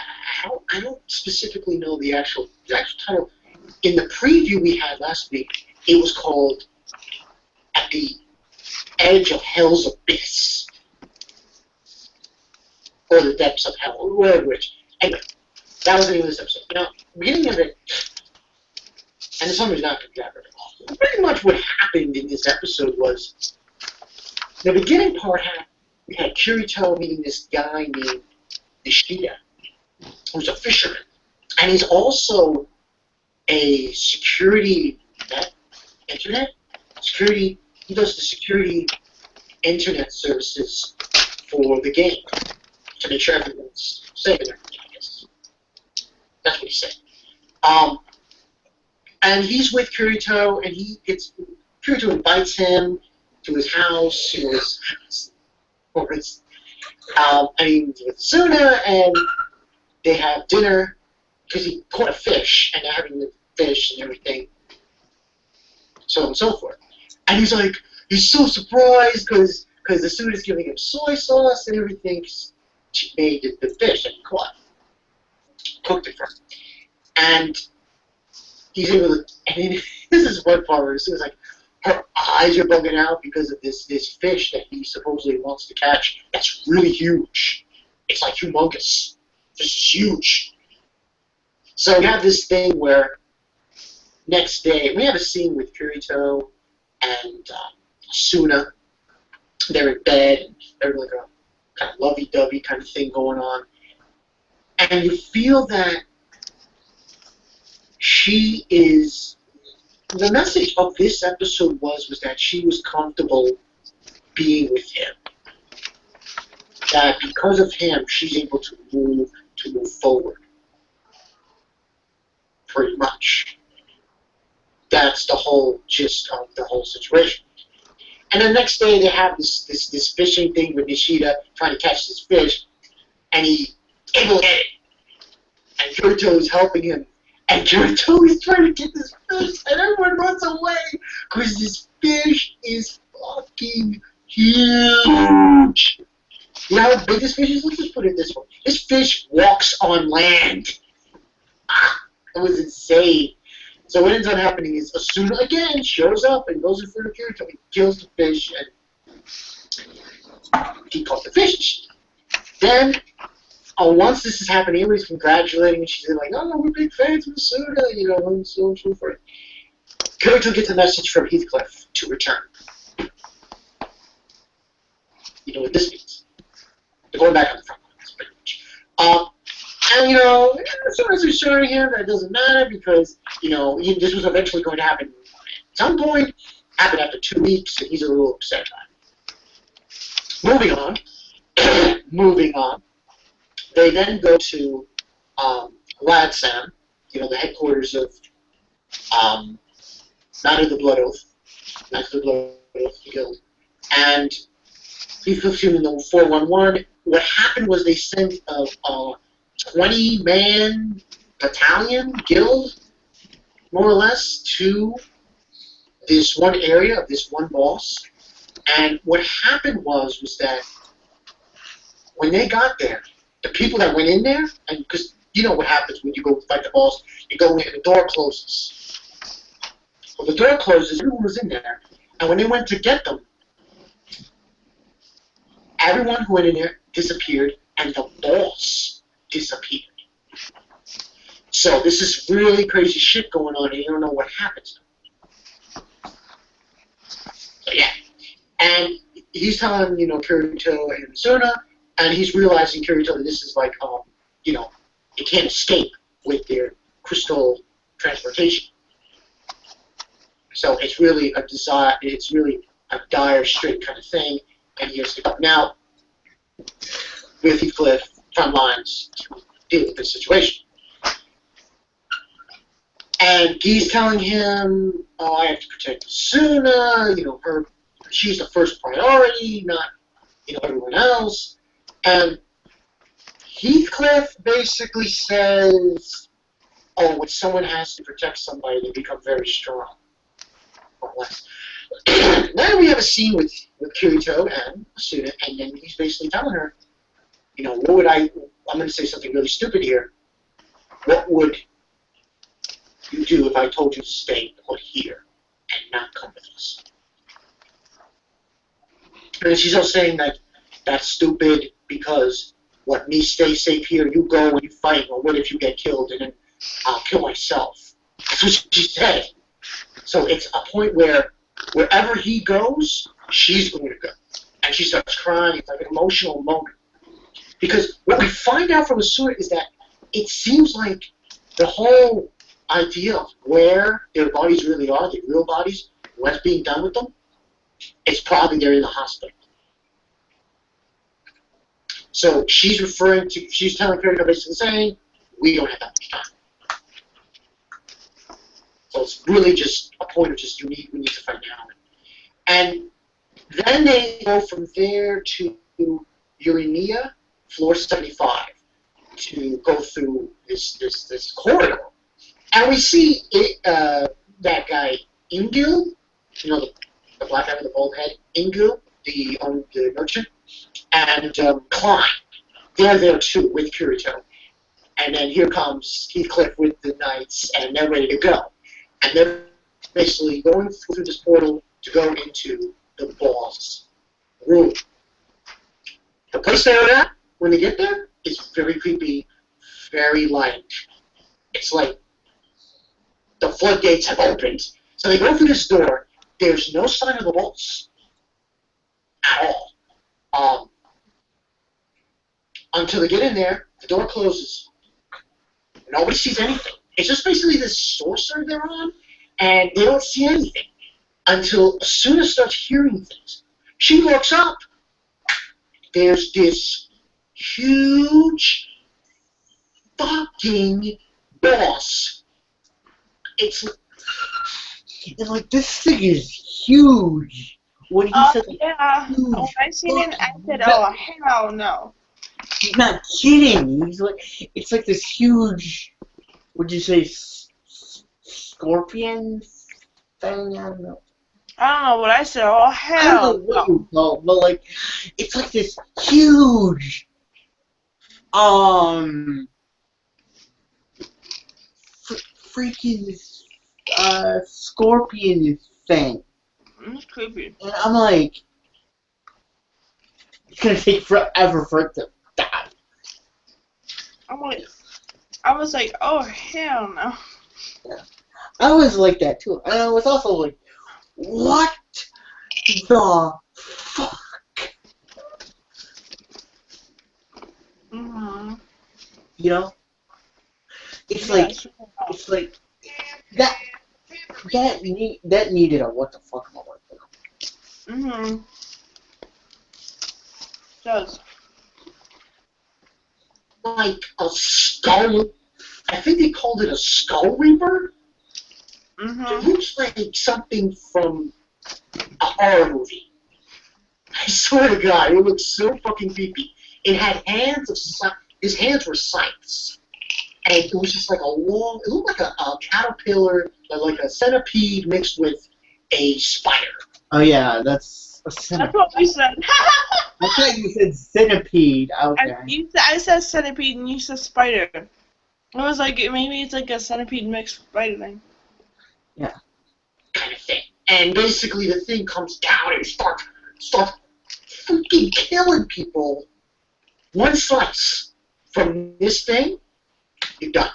I don't specifically know the actual title. In the preview we had last week, it was called At the Edge of Hell's Abyss. Or the Depths of Hell, or whatever it is. Anyway, that was the name of this episode. Now, beginning of it, and the summary's not going to be that very long. Pretty much what happened in this episode was, the beginning part we had Kirito meeting this guy named Nishida, who's a fisherman. And he's also a security he does the security internet services for the game to make sure everyone's safe and everything, I guess. That's what he said. And he's with Kirito, and Kirito invites him to his house, with Suna, and they have dinner, because he caught a fish, and they're having the fish and everything, so on and so forth. And he's so surprised because the student's giving him soy sauce and everything. She made the fish that he caught, cooked it for him. And he's able to, and then, this is one part where Suna's like, her eyes are bugging out because of this fish that he supposedly wants to catch. That's really huge. It's like humongous. This is huge. So we have this thing where next day, we have a scene with Kirito and Suna. They're in bed, and they're like a kind of lovey-dovey kind of thing going on. And you feel that she is... The message of this episode was that she was comfortable being with him. That because of him, she's able to move forward. pretty much. That's the whole gist of the whole situation. And the next day they have this fishing thing with Nishida trying to catch this fish, and he able to get it. And Kirito is helping him. And Kirito is trying to get this fish, and everyone runs away because this fish is fucking huge. You know how big this fish is? Let's just put it this way. This fish walks on land. It was insane. So what ends up happening is Asuna again shows up and goes in front of Kirito. He kills the fish and he caught the fish. Then, once this is happening, everybody's congratulating and she's like, "Oh, we're big fans of Asuna," you know, and so on and so forth. Kirito gets a message from Heathcliff to return. You know what this means? They're going back on the front lines, pretty much. And, you know, as soon as they're showing him, that doesn't matter because, you know, this was eventually going to happen at some point. Happened after 2 weeks, and he's a little upset about it. Moving on. Moving on. They then go to Ladsan, you know, the headquarters of Night of the Blood Oath. Night of the Blood Oath Guild. And he's in the 411. What happened was they sent a 20-man battalion, guild, more or less, to this one area of this one boss. And what happened was that when they got there, the people that went in there, and because you know what happens when you go fight the boss, you go in and the door closes. Well, the door closes, everyone was in there, and when they went to get them, everyone who went in there disappeared, and the boss disappeared. So this is really crazy shit going on, and you don't know what happens. So yeah, and he's telling, you know, Kirito and Asuna, and he's realizing, Kirito, that this is like, you know, they can't escape with their crystal transportation. So it's really a desire. It's really a dire strait kind of thing, and he has to go now with Heathcliff front lines to deal with this situation. And he's telling him, "Oh, I have to protect Asuna. You know, she's the first priority, not, you know, everyone else." And Heathcliff basically says, "Oh, when someone has to protect somebody, they become very strong." More or less. Then we have a scene with Kirito and Asuna, and then he's basically telling her, you know, what would I'm going to say something really stupid here. What would you do if I told you to stay put here and not come with us? And she's also saying that that's stupid because, what, me stay safe here, you go and you fight, or what if you get killed and then I'll kill myself? That's what she said. So it's a point where wherever he goes, she's going to go. And she starts crying. It's like an emotional moment. Because what we find out from Asuna is that it seems like the whole idea of where their bodies really are, their real bodies, what's being done with them, it's probably they're in the hospital. So she's telling Kirito basically saying, we don't have that much time. So it's really just a point of just we need to find out. And then they go from there to Urania, floor 75, to go through this corridor. And we see that guy, Ingil, you know, the black guy with the bald head, Ingil, the merchant, and Klein. They're there too with Kirito. And then here comes Heathcliff with the knights, and they're ready to go. And they're basically going through this portal to go into the boss room. The place they're at, when they get there, is very creepy, very light. It's like the floodgates have opened. So they go through this door. There's no sign of the boss at all. Until they get in there, the door closes. Nobody sees anything. It's just basically this sorcerer they're on, and they don't see anything until Asuna starts hearing things. She looks up. There's this huge fucking boss it's And like this thing is huge. When he Oh said like, yeah. huge, When I seen it, I said, fucking- "Oh hell no." he's not kidding. He's like, it's like this huge. Would you say scorpion thing? I don't know. I don't know what I said. Oh I don't know hell what no. you call it, but like, it's like this huge, freaking, scorpion thing. It's creepy. And I'm like, it's gonna take forever for it to die. I was like, oh hell no. I was like that too. And I was also like, what the fuck? Mhm. You know? It's Yeah, like, sure. it's like, that, that needed a what the fuck moment. Mhm. Does. like a skull. I think they called it a skull reaper. It Mhm. looks like something from a horror movie. I swear to God, it looks so fucking creepy. It had hands of his hands were scythes, and it was just like a long. It looked like a caterpillar, like a centipede mixed with a spider. Oh yeah, that's a That's centipede. what we said. I thought you said centipede. Okay. I said centipede and you said spider. It was like maybe it's like a centipede mixed spider thing. Kind of thing. And basically, the thing comes down and starts fucking killing people. One slice from this thing, you're done.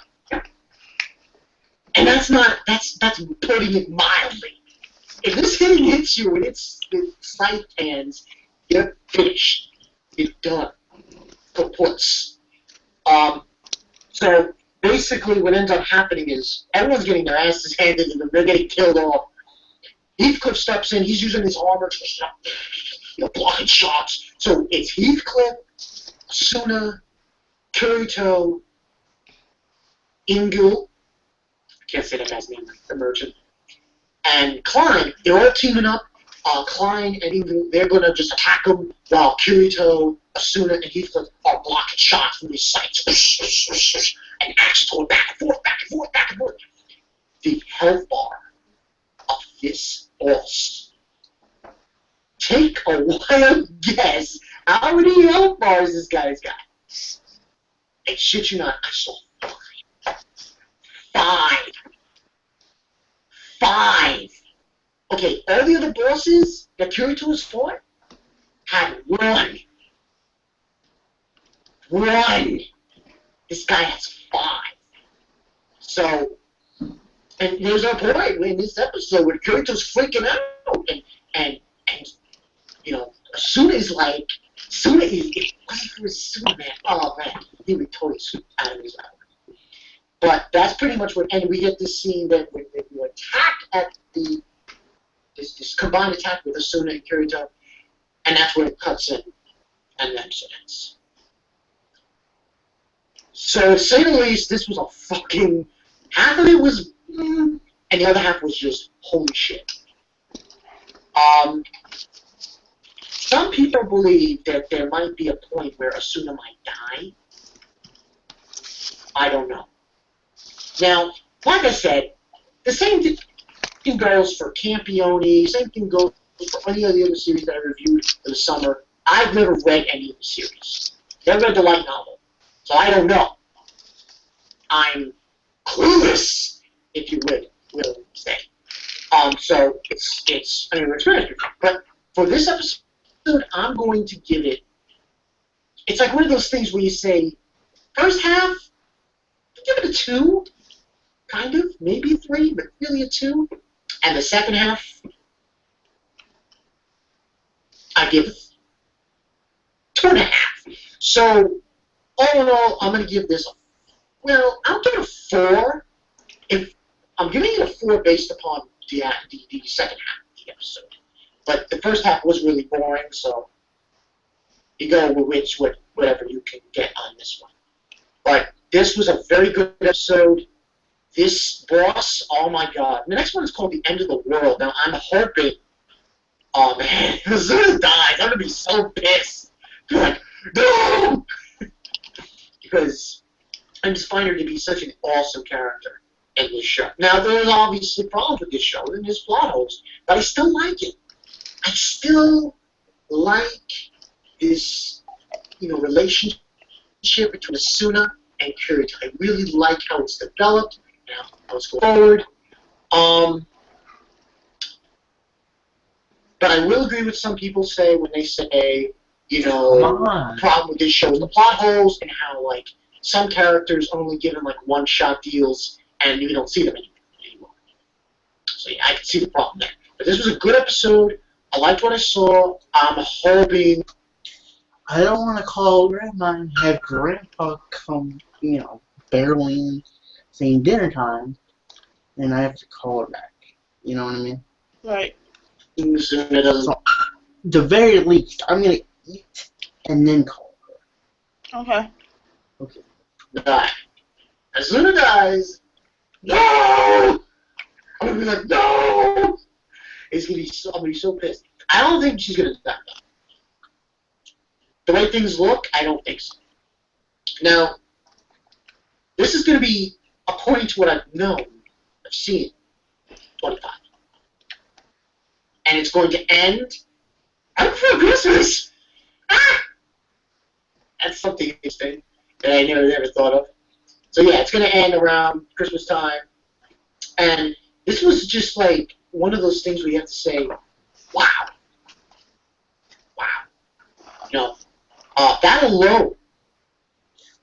And that's putting it mildly. If this thing hits you with its scythe hands, you're finished. You're done. Kaputs. So basically, what ends up happening is everyone's getting their asses handed to them. They're getting killed off. Heathcliff steps in. He's using his armor to blocking shots. So it's Heathcliff, Asuna, Kirito, Ingul. I can't say that guy's name. The merchant. And Klein. They're all teaming up. Klein and Ingul, they're going to just attack him while Kirito, Asuna, and Heathcliff are blocking shots from these sights. And action's going back and forth, back and forth, back and forth. The health bar of this boss. Take a wild guess how many health bars this guy's got. And shit you not, I saw 5. 5. Okay, all the other bosses that Kirito has fought had 1. 1. This guy has 5. So, and there's a point in this episode where Kirito's freaking out, and you know, Asuna is like, Asuna is, it wasn't for Asuna, man. Oh man, he would totally swoop out of his eye. But that's pretty much what, and we get this scene that when you attack at this combined attack with Asuna and Kirito, and that's when it cuts in, and the episode ends. So, to say the least, this was a fucking, half of it was, and the other half was just, holy shit. Some people believe that there might be a point where Asuna might die. I don't know. Now, like I said, the same thing goes for Campione, same thing goes for any of the other series that I reviewed for the summer. I've never read any of the series. Never read the light novel. So I don't know. I'm clueless, if you will say. So it's an experience. But for this episode, I'm going to give it. It's like one of those things where you say, first half, give it a 2, kind of, maybe a 3, but really a 2. And the second half, I give 2.5. So all in all, I'm going to give this. I'll give it a 4. If I'm giving it a 4 based upon the second half of the episode. But the first half was really boring, so you go with whatever you can get on this one. But this was a very good episode, this boss, oh my god. The next one is called The End of the World. Now, I'm hoping, oh man, as soon as it dies, I'm gonna be so pissed. Like, no! Because I just find her to be such an awesome character in this show. Now, there's obviously problems with this show, and there's plot holes, but I still like it. I still like this, relationship between Asuna and Kirito. I really like how it's developed and how it's going forward. But I will agree with some people say when they say, problem with this show is the plot holes and how, like, some characters only given, like, one-shot deals and you don't see them anymore. So, yeah, I can see the problem there. But this was a good episode. I liked what I saw. I'm hoping... I don't want to call Grandma and have Grandpa come, barely in, saying dinner time, and I have to call her back. You know what I mean? Right. So, the very least, I'm going to eat and then call her. Okay. Okay. Die. As soon as it dies, no! I'm gonna be like, no! I'm gonna be so pissed. I don't think she's gonna die. The way things look, I don't think so. Now, this is gonna be according to what I've known, I've seen, 25. And it's going to end right before Christmas! Ah! That's something interesting that I never thought of. So yeah, it's going to end around Christmas time. And this was just like one of those things where you have to say, wow. Wow. That alone.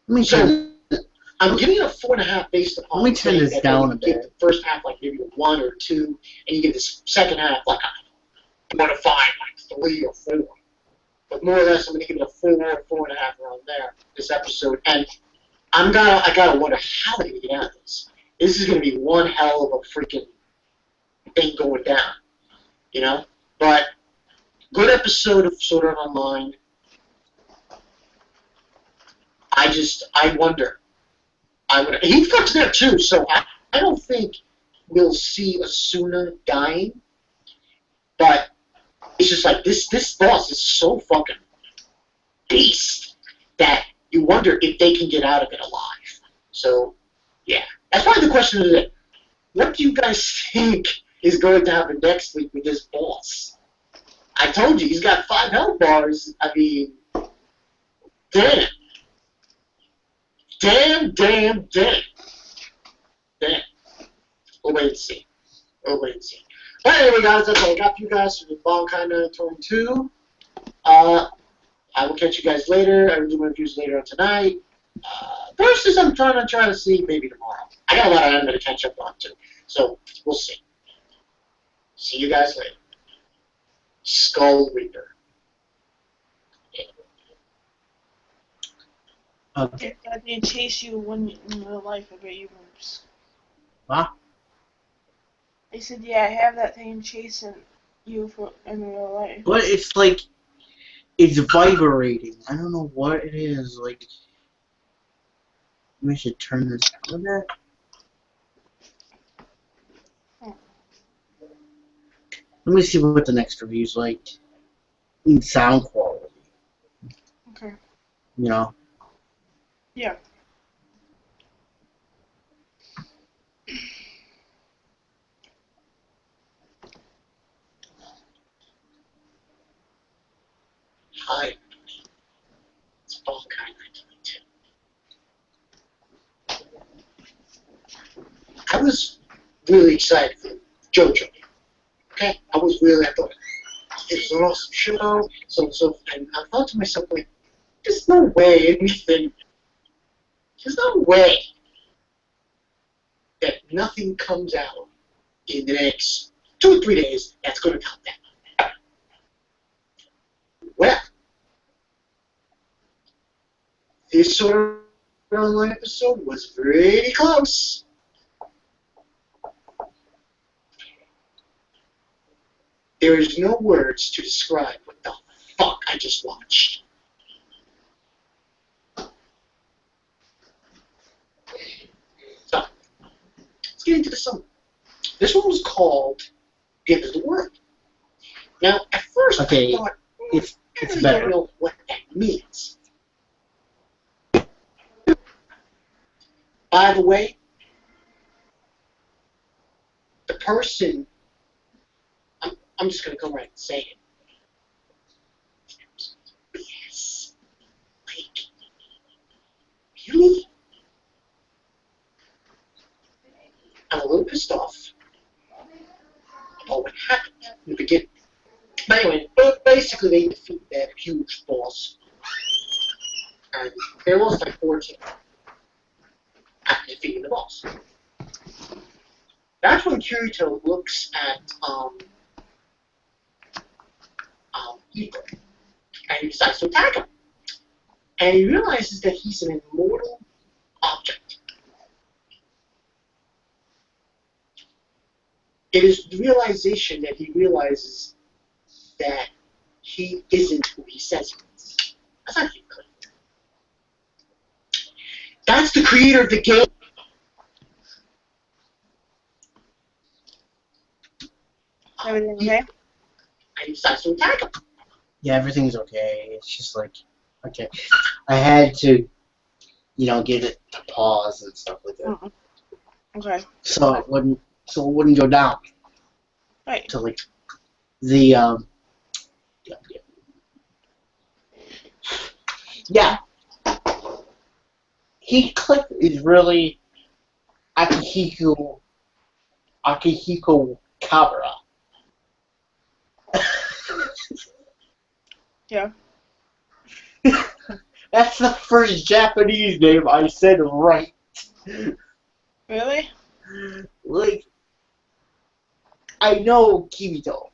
I'm giving it a 4.5 based upon... Let me turn this down a bit. Give the first half like maybe a 1 or 2, and you give the second half like a 1 to 5, like 3 or 4. But more or less, I'm going to give it a 4 or 4.5 around there, this episode. And I gotta wonder how they're going to get out of this. This is going to be one hell of a freaking thing going down, But good episode of Sword Art Online. I wonder. Heathcliff's there too, so I don't think we'll see Asuna dying. But it's just like this boss is so fucking beast that you wonder if they can get out of it alive. So, yeah. That's probably the question of the day. What do you guys think is going to happen next week with this boss? I told you, he's got 5 health bars. I mean, damn. Damn. We'll wait and see. But anyway, guys, that's all I got for you guys for the Volcano 22. I will catch you guys later. I will do my reviews later on tonight. Versus I'm trying to see maybe tomorrow. I got a lot of anime to catch up on, too. So, we'll see. See you guys later. Skull Reaper. Okay. If they chase you in real life, I bet you won't. Huh? They said, yeah, I have that thing chasing you in real life. But it's like, it's vibrating. I don't know what it is. Like, we should turn this down a bit. Let me see what the next review's like in sound quality. Okay. Yeah. Hi. It's Volcano 22. I was really excited for JoJo. Okay? I thought it was an awesome show, and I thought to myself, like, there's no way that nothing comes out in the next 2 or 3 days that's going to top that. Well, this sort of online episode was pretty close. There is no words to describe what the fuck I just watched. So, get into the summer. This one was called The End of the World. Now, at first, Okay, I thought, it's I really better. don't know what that means. By the way, the person, I'm just going to go right and say it. Yes. Like, really? I'm a little pissed off about what happened in the beginning. But anyway, basically they defeat that huge boss. And they lost like 14 after defeating the boss. That's when Kirito looks at Iko, and he decides to attack him. And he realizes that he's an immortal object. It is the realization that he realizes that he isn't who he says he is. That's not even clear. That's the creator of the game. Everything okay? And he decides to attack him. Yeah, everything's okay. It's just like, okay. I had to, get it to pause and stuff like that. Uh-uh. Okay. So it wouldn't go down. Right. To like the yeah. Heathcliff is really Akihiko Kabura. Yeah. That's the first Japanese name I said right. Really? Like, I know Kirito.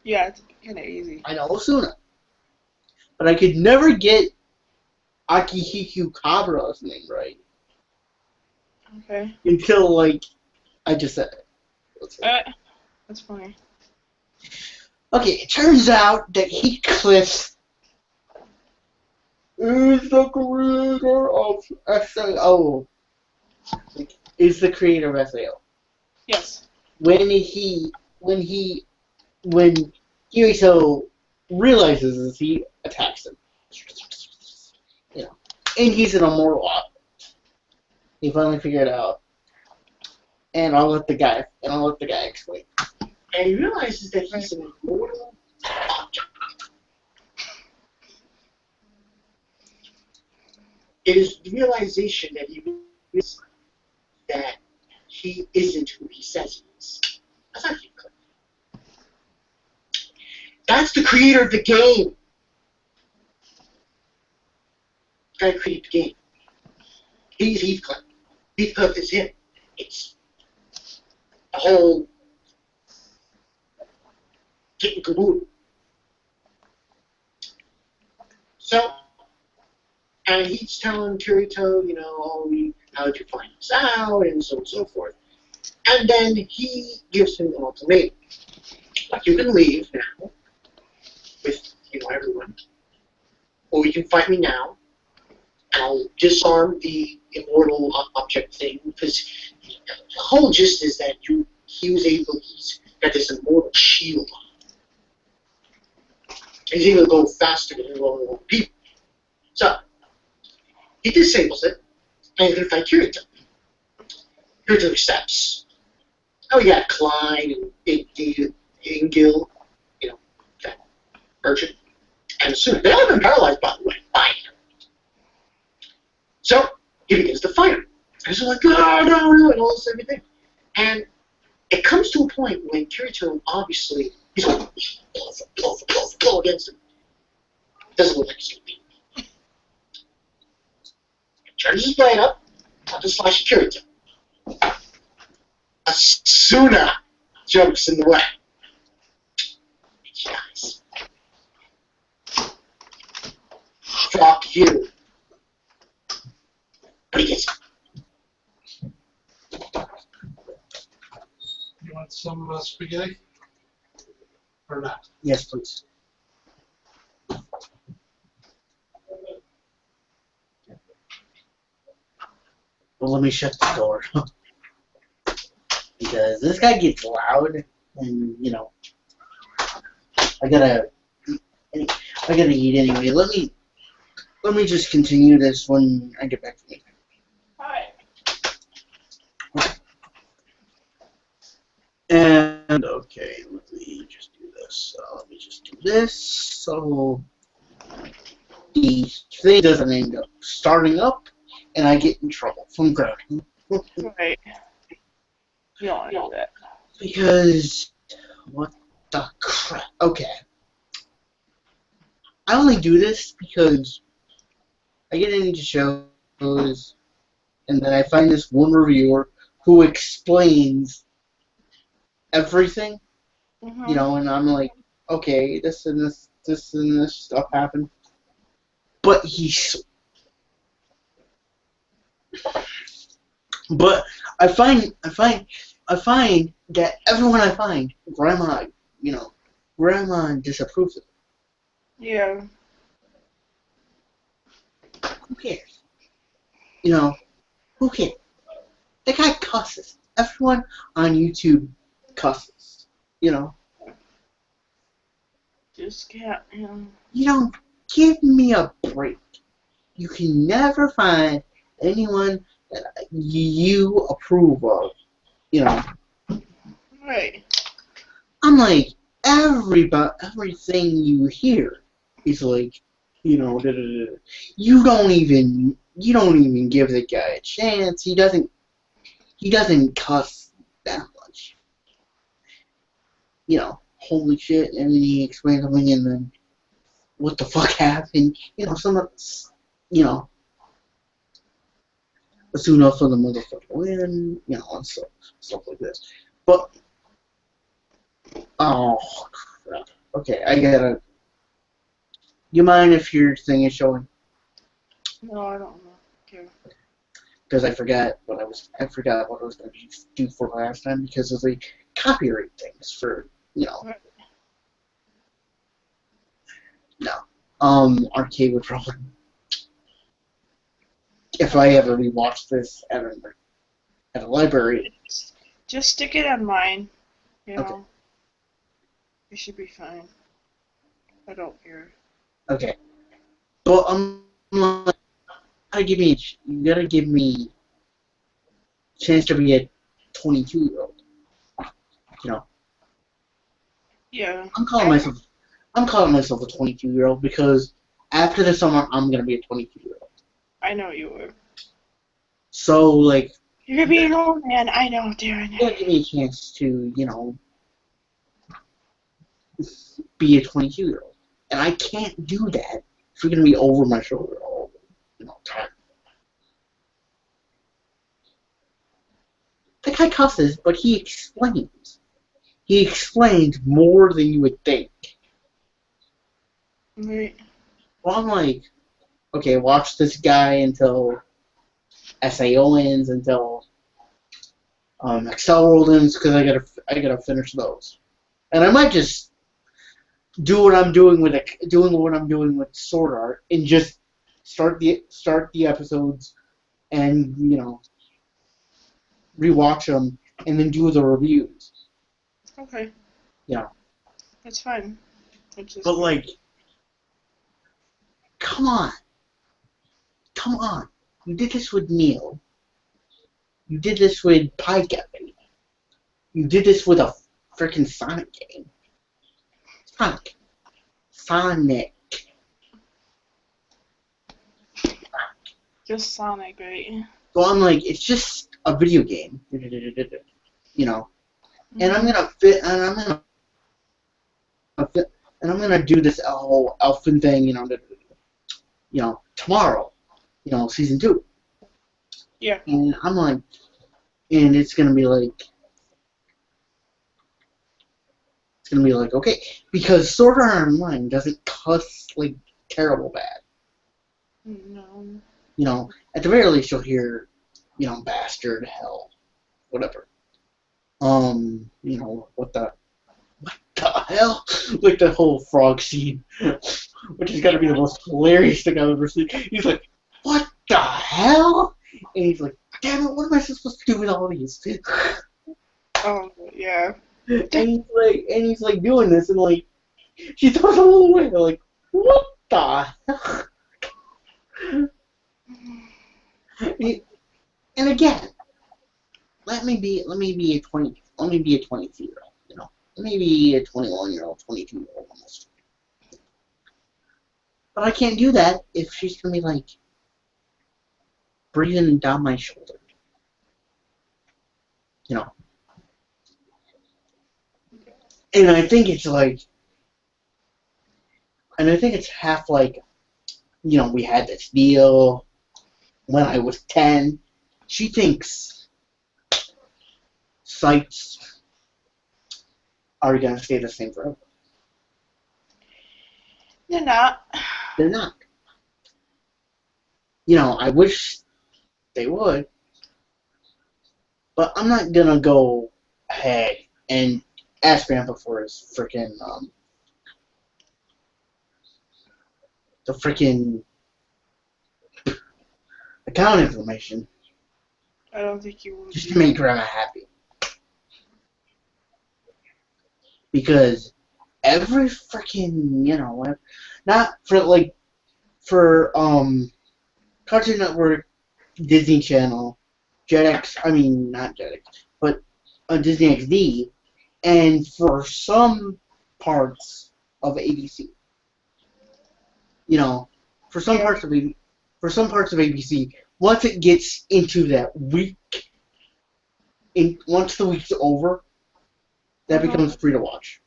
Yeah, it's kind of easy. I know Osuna. But I could never get Akihiko Kabura's name right. Okay. Until, I just said it. That's funny. Okay, it turns out that Heathcliff is the creator of SAO. Is the creator of SAO. Yes. When Kirito realizes this, he attacks him. And he's an immortal object. He finally figured it out. And I'll let the guy explain. And he realizes that he's an immortal object. It is the realization that he realizes that he isn't who he says he is. That's not even clear. That's the creator of the game. The guy who created the game. He's Heathcliff. Heathcliff is him. It's a whole kit and caboodle. So, and he's telling Kirito, how did you find this out, and so on and so forth. And then he gives him an ultimatum. Like, you can leave now with, everyone, or you can fight me now, and I'll disarm the immortal object thing, because the whole gist is that he's got this immortal shield on. He's able to go faster than normal people. So, he disables it, and he's going to fight Kirito. Kirito accepts. Oh, we got Klein and Ingil, that urchin, and Suna. They all have been paralyzed, by the way, by him. So, he begins to fight him. And he's like, oh, no, and all this everything. And it comes to a point when Kirito, obviously, he's like, blow against him. Doesn't look like he's going to beat him. Turns his blade up, about to slash Kirito. Asuna jumps in the way. She dies. Fuck you. But he gets You want some spaghetti? Or not? Yes, please. But let me shut the door. Because this guy gets loud, and, you know, I gotta eat anyway. Let me just continue this when I get back from you. Alright. And okay, let me just do this. Let me just do this. So the thing doesn't end up starting up, and I get in trouble from grounding. Right. You don't want to do that. Because what the crap? Okay. I only do this because I get into shows, and then I find this one reviewer who explains everything, Mm-hmm. you know, and I'm like, okay, this and this stuff happened, but but I find that everyone I find, Grandma, you know, Grandma disapproves of it. Yeah. Who cares? You know, who cares? That guy cusses. Everyone on YouTube cusses. You know. Just can't, you know. You don't give me a break. You can never find anyone that you approve of. You know. Right. I'm like, everything you hear is like, you know, da, da, da, da. You don't even give the guy a chance. He doesn't cuss that much. You know, holy shit, and then he explains something, and then what the fuck happened? You know, you know, soon enough for the motherfucker win, you know, and stuff like this. But oh crap. Okay, I gotta. You mind if your thing is showing? No, I don't know. Okay. Because I forgot what I was gonna do for last time because of the copyright things for, you know. Right. No. Arcade would probably, if I ever rewatched this at a library. Just stick it on mine. You know. Okay. You should be fine. I don't care. Okay. But like, you gotta give me a chance to be a 22-year-old. You know. Yeah. I'm calling myself a 22-year-old because after the summer I'm gonna be a 22-year-old. I know you were. So like, You're gonna be an old man. I know, Darren. you gotta give me a chance to, you know, be a 22-year-old, and I can't do that if you're gonna be over my shoulder all, you know, time. The guy cusses, but he explains. He explains more than you would think. Right. Well, I'm like, okay, watch this guy until SAO ends, until Excel World ends, because I gotta finish those, and I might just do what I'm doing with Sword Art, and just start the episodes, and you know, rewatch them, and then do the reviews. Okay. Yeah. That's fine. It's just But like, come on. You did this with Neil. You did this with Pie Cafe. You did this with a freaking Sonic game. Sonic. just Sonic, right? So I'm like, it's just a video game. You know. And I'm gonna do this whole Elfin thing, you know, tomorrow, you know, season 2. Yeah. And I'm like, and it's gonna be like, okay, because Sword Art Online doesn't cuss like terrible bad. No. You know, at the very least you'll hear, you know, bastard, hell, whatever. You know, what the hell? Like the whole frog scene, which has got to be the most hilarious thing I've ever seen. He's like, what the hell? And he's like, damn it, what am I supposed to do with all these? Oh, yeah. And he's like doing this, and like, she throws them all away. Like, what the hell? And again, let me be a 22-year-old, you know, let me be a 21-year-old, 22-year-old almost. But I can't do that if she's gonna be like breathing down my shoulder, you know. And I think it's like, and I think it's half like, you know, we had this deal when I was 10. She thinks sites are gonna stay the same forever. They're not. They're not. You know, I wish they would, but I'm not gonna go ahead and ask Grandpa for his freaking the freaking account information I don't think you would. just to make Grandma happy. Because every freaking, you know, not for like for Cartoon Network, Disney Channel, Jetix, I mean not Jetix, but Disney XD, and for some parts of ABC. You know, for some Yeah. parts of ABC, once it gets into that week, once the week's over, that becomes free to watch.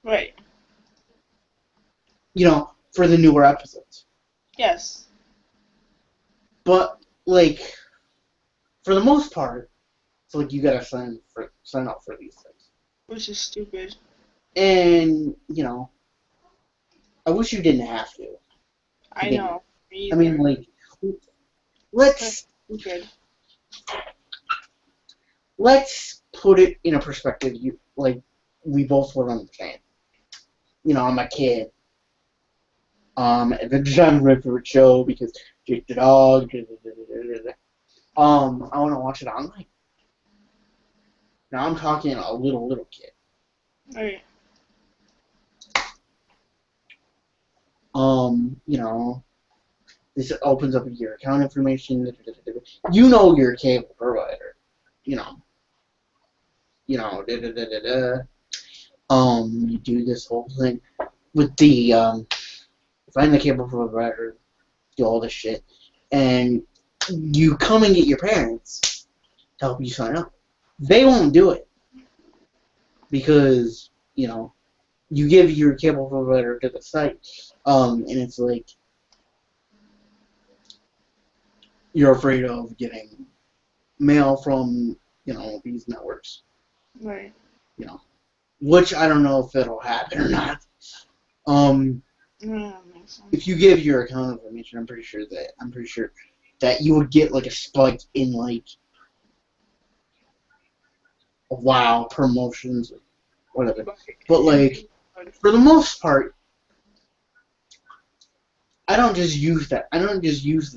Right. You know, for the newer episodes. Yes. But like, for the most part, it's like you gotta sign up for these things. Which is stupid. And you know, I wish you didn't have to. I know. Me I mean, either. like, let's Stupid. put it in a perspective we both would understand. You know, I'm a kid. The John River show because Jake the dog. I want to watch it online. Now I'm talking a little kid. Right. You know, this opens up your account information. You know your cable provider. You know. You do this whole thing with the find the cable provider, do all this shit, and you come and get your parents to help you sign up. They won't do it because you know you give your cable provider to the site, and it's like you're afraid of getting mail from these networks. Right. You know, which I don't know if it'll happen or not. If you give your account information, I'm pretty sure that you would get like a spike in like wow promotions or whatever. But like for the most part, I don't just use the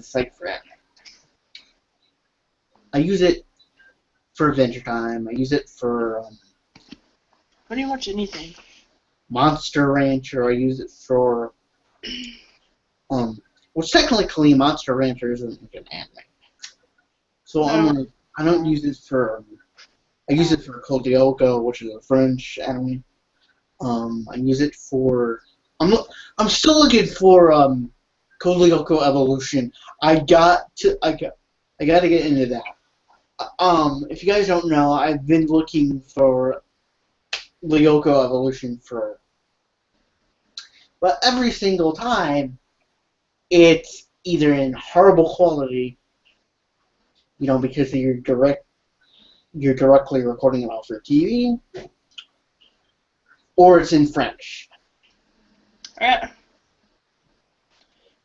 site for that. I use it for Adventure Time. I use it for Pretty much anything. Monster Rancher. I use it for which technically Monster Rancher isn't like an anime. So I'm like, I don't use it for. I use it for Code Lyoko, which is a French anime. I use it for. I'm still looking for Code Lyoko Evolution. I got to get into that. If you guys don't know, I've been looking for Lyoko Evolution but every single time, it's either in horrible quality, because you're directly recording it off your TV, or it's in French. Yeah.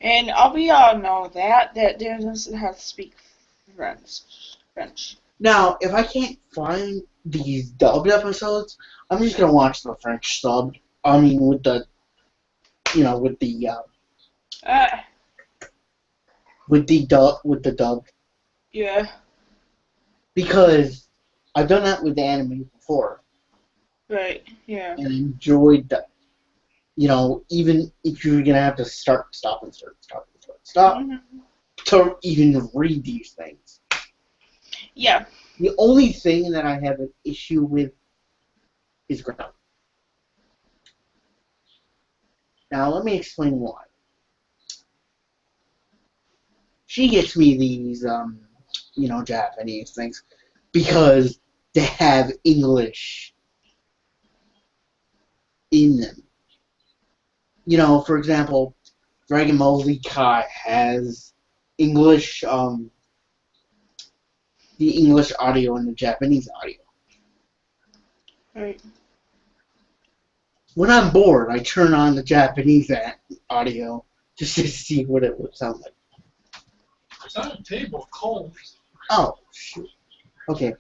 And I'll be all know that there doesn't have to speak French. Now, if I can't find these dubbed episodes, I'm just gonna watch the French subbed. I mean, with the dub. Yeah. because I've done that with anime before Right. Yeah. and enjoyed that. You know, even if you're gonna have to start, stop, and stop Hmm. to even read these things. Yeah. The only thing that I have an issue with is grammar. Now, let me explain why. She gets me these, Japanese things because they have English in them. You know, for example, Dragon Ball Z Kai has English, the English audio and the Japanese audio. Right. When I'm bored, I turn on the Japanese audio just to see what it would sound like. It's on a table, cold. Oh, shoot. Okay,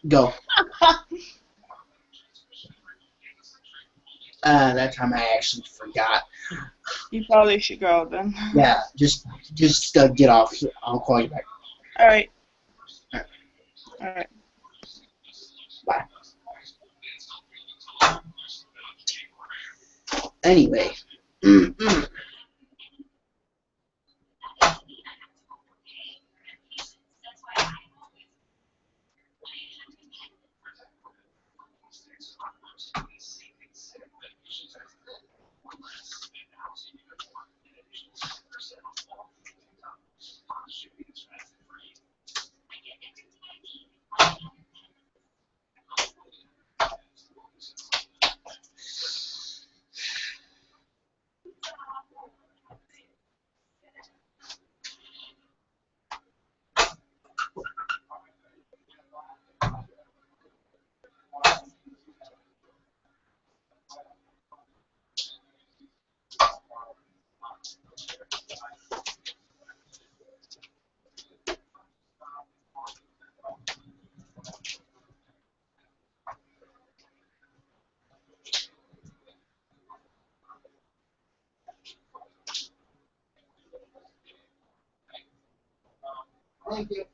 go. That time I actually forgot. You probably should go then. Yeah, just get off. I'll call you back. All right. All right, All right. bye. Anyway. Thank you.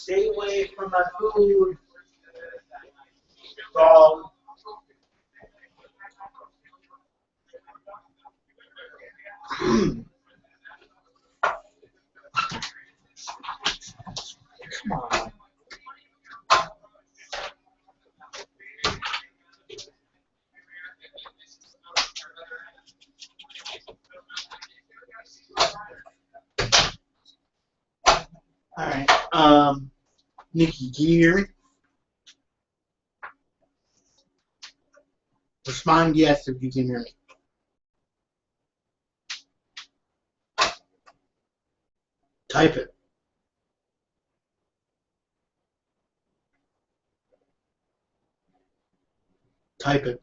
Stay away from my food. Dog. Come on. Alright, Nikki, can you hear me? Respond yes if you can hear me. Type it. Type it.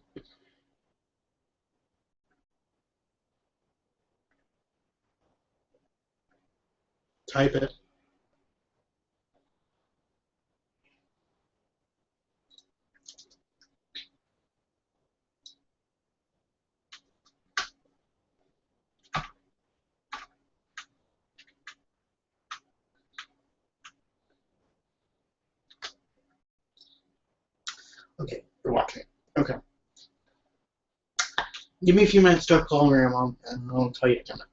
Type it. Okay, you're watching. Okay. Give me a few minutes to call your mom, and I'll tell you to come in.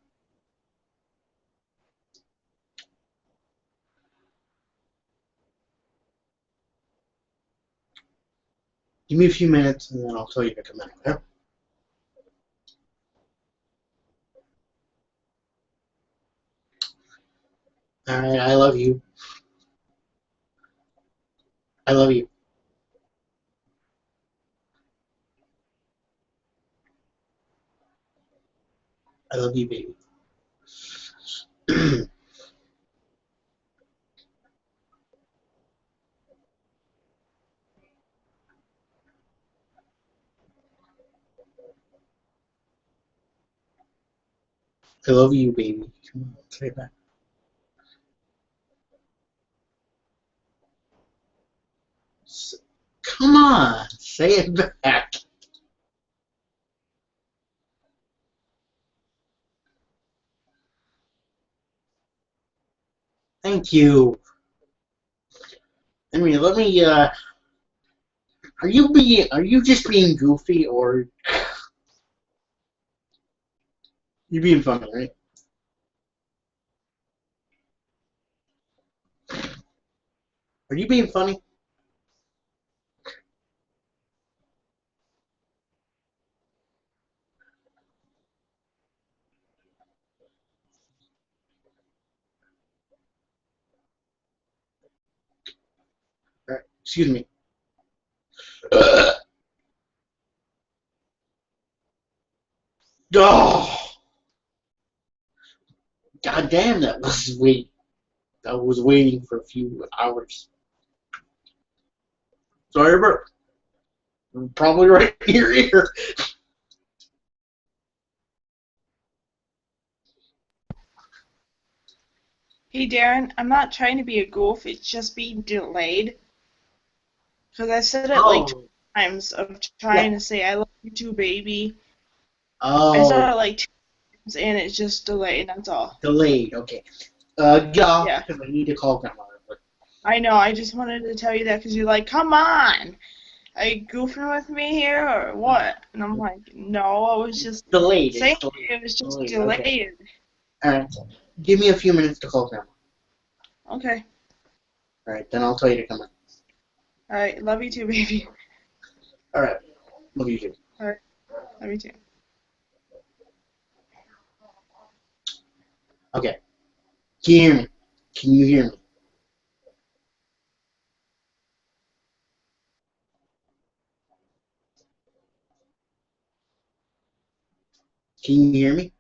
Give me a few minutes, and then I'll tell you to come in, okay? Alright, I love you. I love you. I love you, baby. I love you, baby. Come on, say it back. Come on, say it back. Thank you. Henry, let me, are you just being goofy, or you being funny, right? Are you being funny? Excuse me. Oh, God damn, that was waiting for a few hours. Sorry, bro. Probably right in your ear. Hey Darren, I'm not trying to be a goof, it's just being delayed. Because I said it like 2 Oh, times of yeah. trying to say I love you too, baby. I Oh, said it like 2 times and it's just delayed, that's all. delayed. Okay. Get off Yeah, because I need to call grandma. I know, I just wanted to tell you that because you're like, come on! Are you goofing with me here or what? And I'm like, no, I was just Delayed. saying It's delayed. it was just Delayed. Okay. delayed. All right. Give me a few minutes to call grandma. Okay. All right. Then I'll tell you to come in. Alright, love you too, baby. All right. Love you too. Alright, love you too. Okay. Can you hear me? Can you hear me? Can you hear me?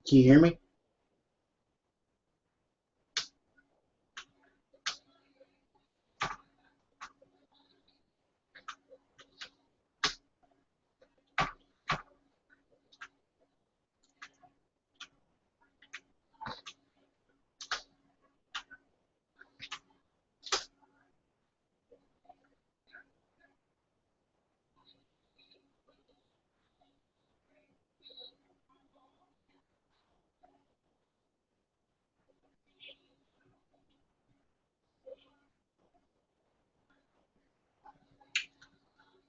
Can you hear me?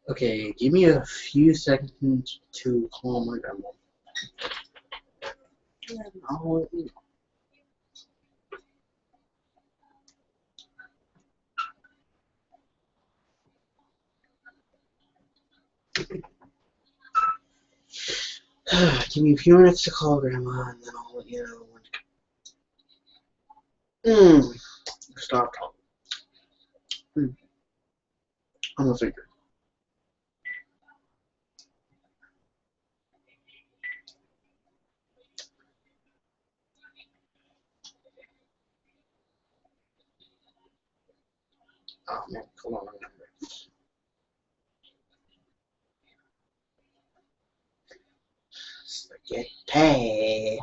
Okay, give me a few seconds to call my grandma. I'll let you know. Give me a few minutes to call grandma, and then I'll let you know when to come. Stop talking. I'm gonna figure. Oh man, hold on. Spaghetti.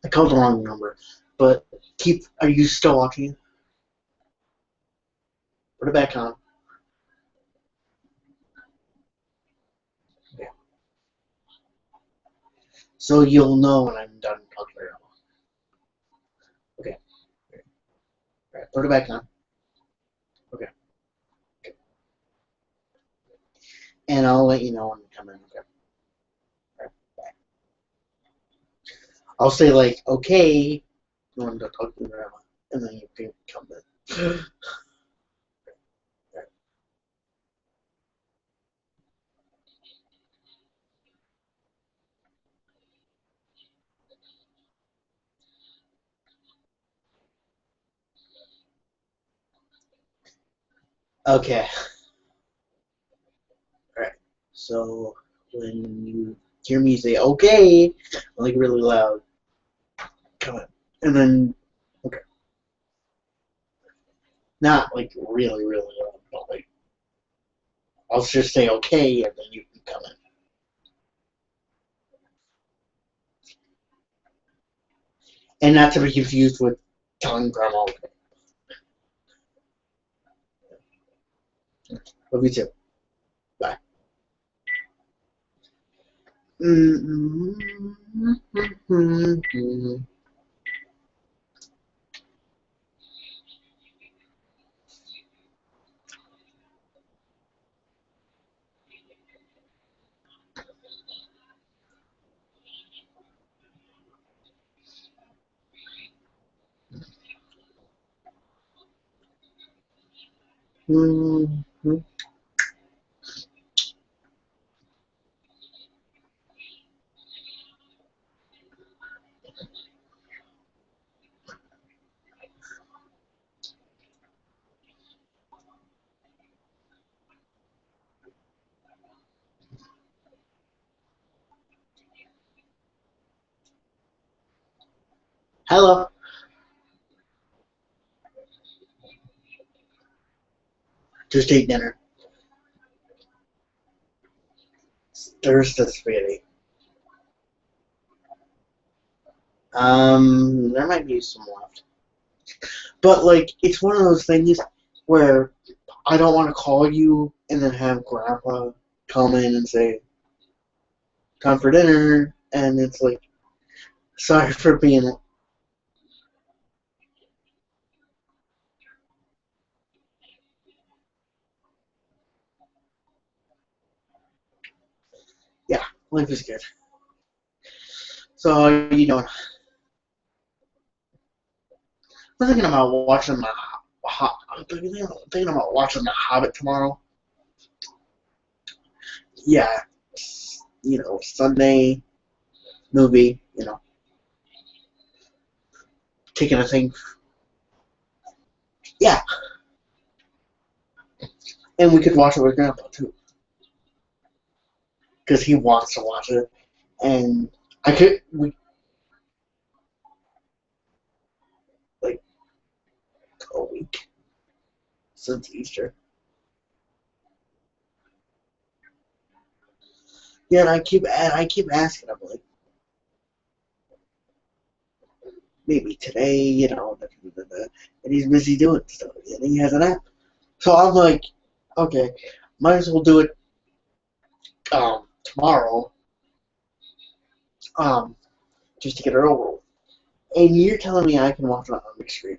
I called the wrong number, but keep. Are you still watching? Put it back on. Yeah. So you'll know when I'm done talking to grandma. Okay. All right. Put it back on. Okay. And I'll let you know when I come in. Okay. All right. Bye. I'll say like, okay, when I'm done talking to grandma, and then you can come in. Okay. All right. So when you hear me say okay, like really loud, come in, and then okay, not like really loud, but like I'll just say okay, and then you can come in. And not to be confused with telling grandma okay. Love you too. Bye. Hello. Just ate dinner. There's the spaghetti. There might be some left. But like, it's one of those things where I don't want to call you and then have Grandpa come in and say, "Time for dinner," and it's like, "Sorry for being." Yeah, life is good. So how are you doing? I'm thinking about watching the. I'm thinking about watching The Hobbit tomorrow. Yeah, Sunday movie. Taking a thing. Yeah, and we could watch it with Grandpa too, because he wants to watch it, and I could we like a week since Easter. Yeah, and I keep asking him like maybe today, and he's busy doing stuff, and he has an app. So I'm like, okay, might as well do it tomorrow, just to get it over with. And you're telling me I can watch it on the big screen?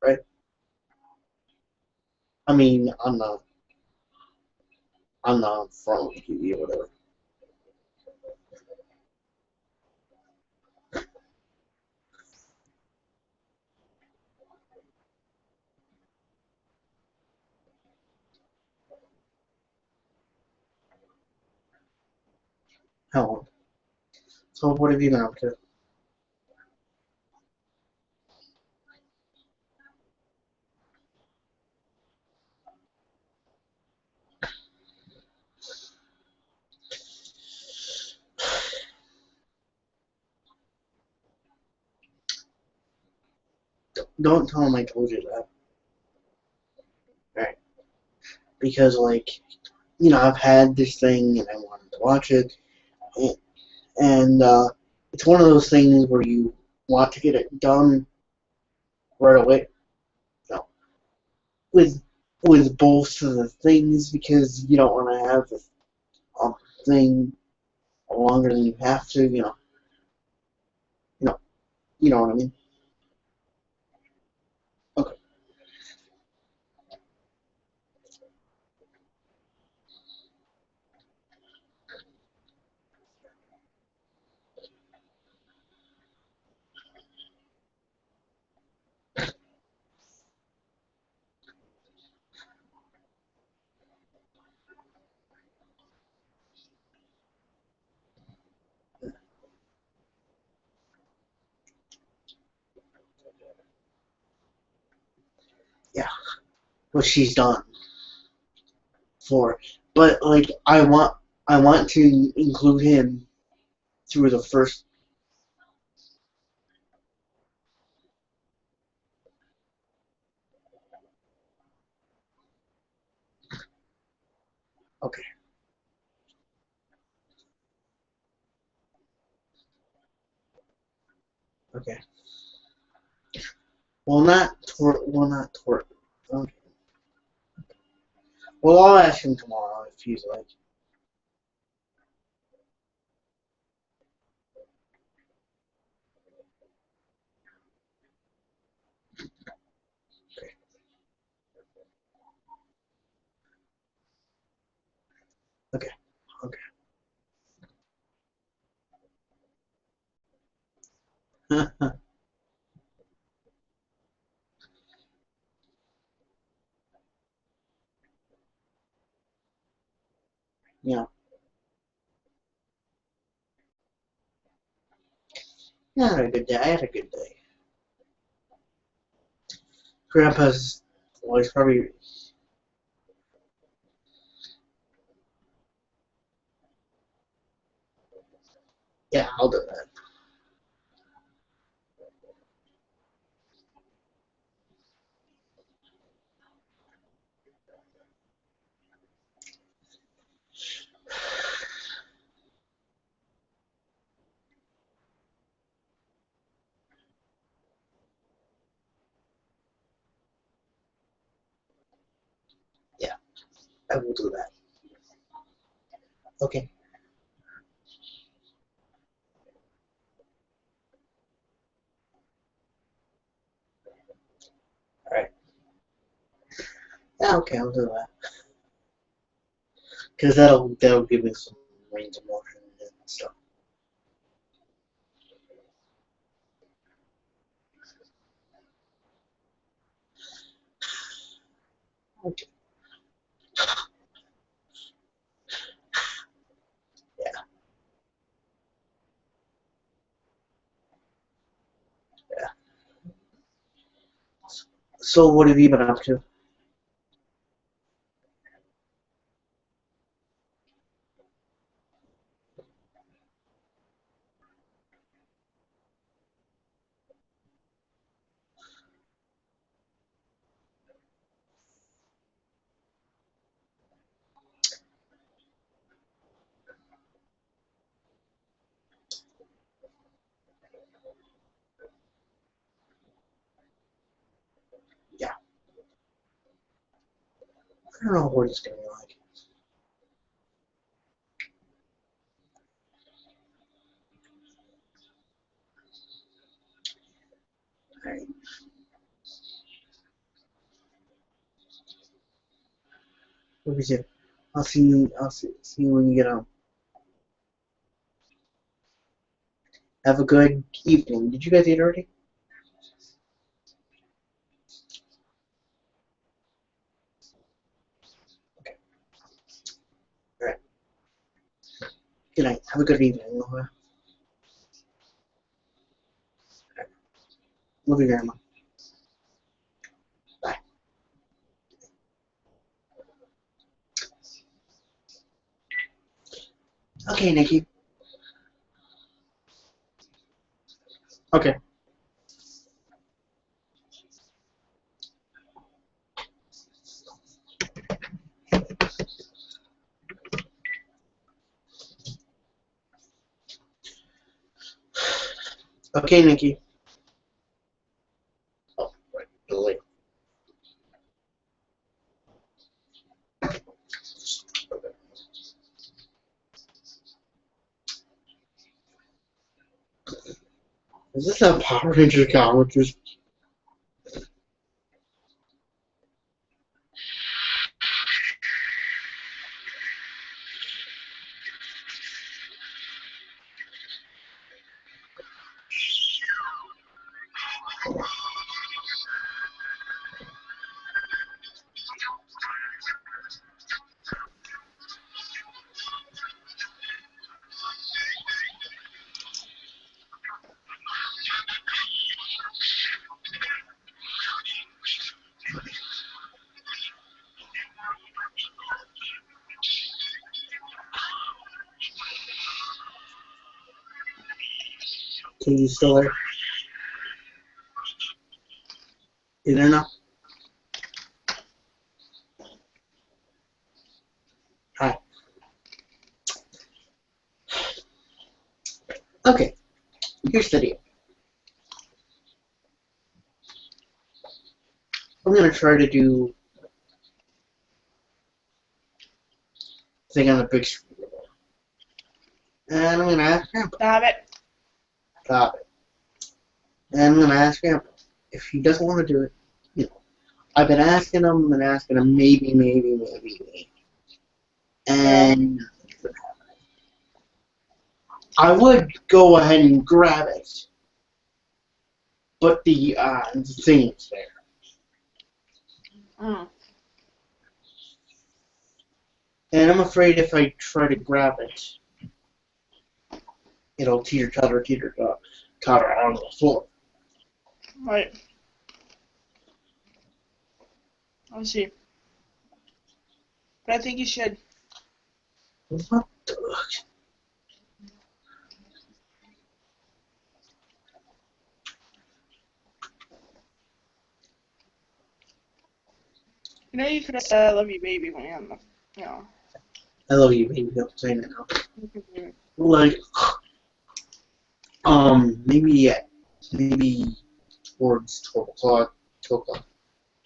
right? I mean, on the front of the TV or whatever. How long? So what have you been up to? Don't tell him I told you that. Right? Because like, I've had this thing and I wanted to watch it, and it's one of those things where you want to get it done right away. No, with both of the things because you don't want to have the thing longer than you have to. You know, you know what I mean. Okay. Yeah, what she's done for, but like I want to include him through the first. Okay. Okay. Not toward. Okay. Well, I'll ask him tomorrow if he's like. Okay. Okay. Yeah. Yeah, I had a good day. I had a good day. Grandpa's. Well, he's probably. Yeah, I'll do that. Yeah, I will do that. Okay. All right. Yeah, okay, I'll do that. Because that'll give me some range of motion and stuff. Okay. Yeah. Yeah. So what have you been up to? Yeah. I don't know what it's gonna be like. All right. Love you too. See you when you get home. Have a good evening. Did you guys eat already? Alright. Good night. Have a good evening. Love you, Grandma. Bye. Okay, Nikki. Okay. Okay, Nikki. Oh, right. Delete. Is this a Power Ranger Colleges? Can you still there? You there now? Hi. Okay. Here's the deal. I'm gonna try to do thing on the big screen. And I'm gonna ask Grandpa. Stop it. Stop it. And I'm gonna ask Grandpa. If he doesn't want to do it, you know. I've been asking him and asking him, maybe. And I would go ahead and grab it, but the thing is there. Mm. And I'm afraid if I try to grab it, it'll teeter-totter on the floor. Right. I see. But I think you should. What the? You know you could have said I love you baby when you're on the, you know. I love you, baby. Don't say that now. Mhm. Like, maybe towards 12 o'clock,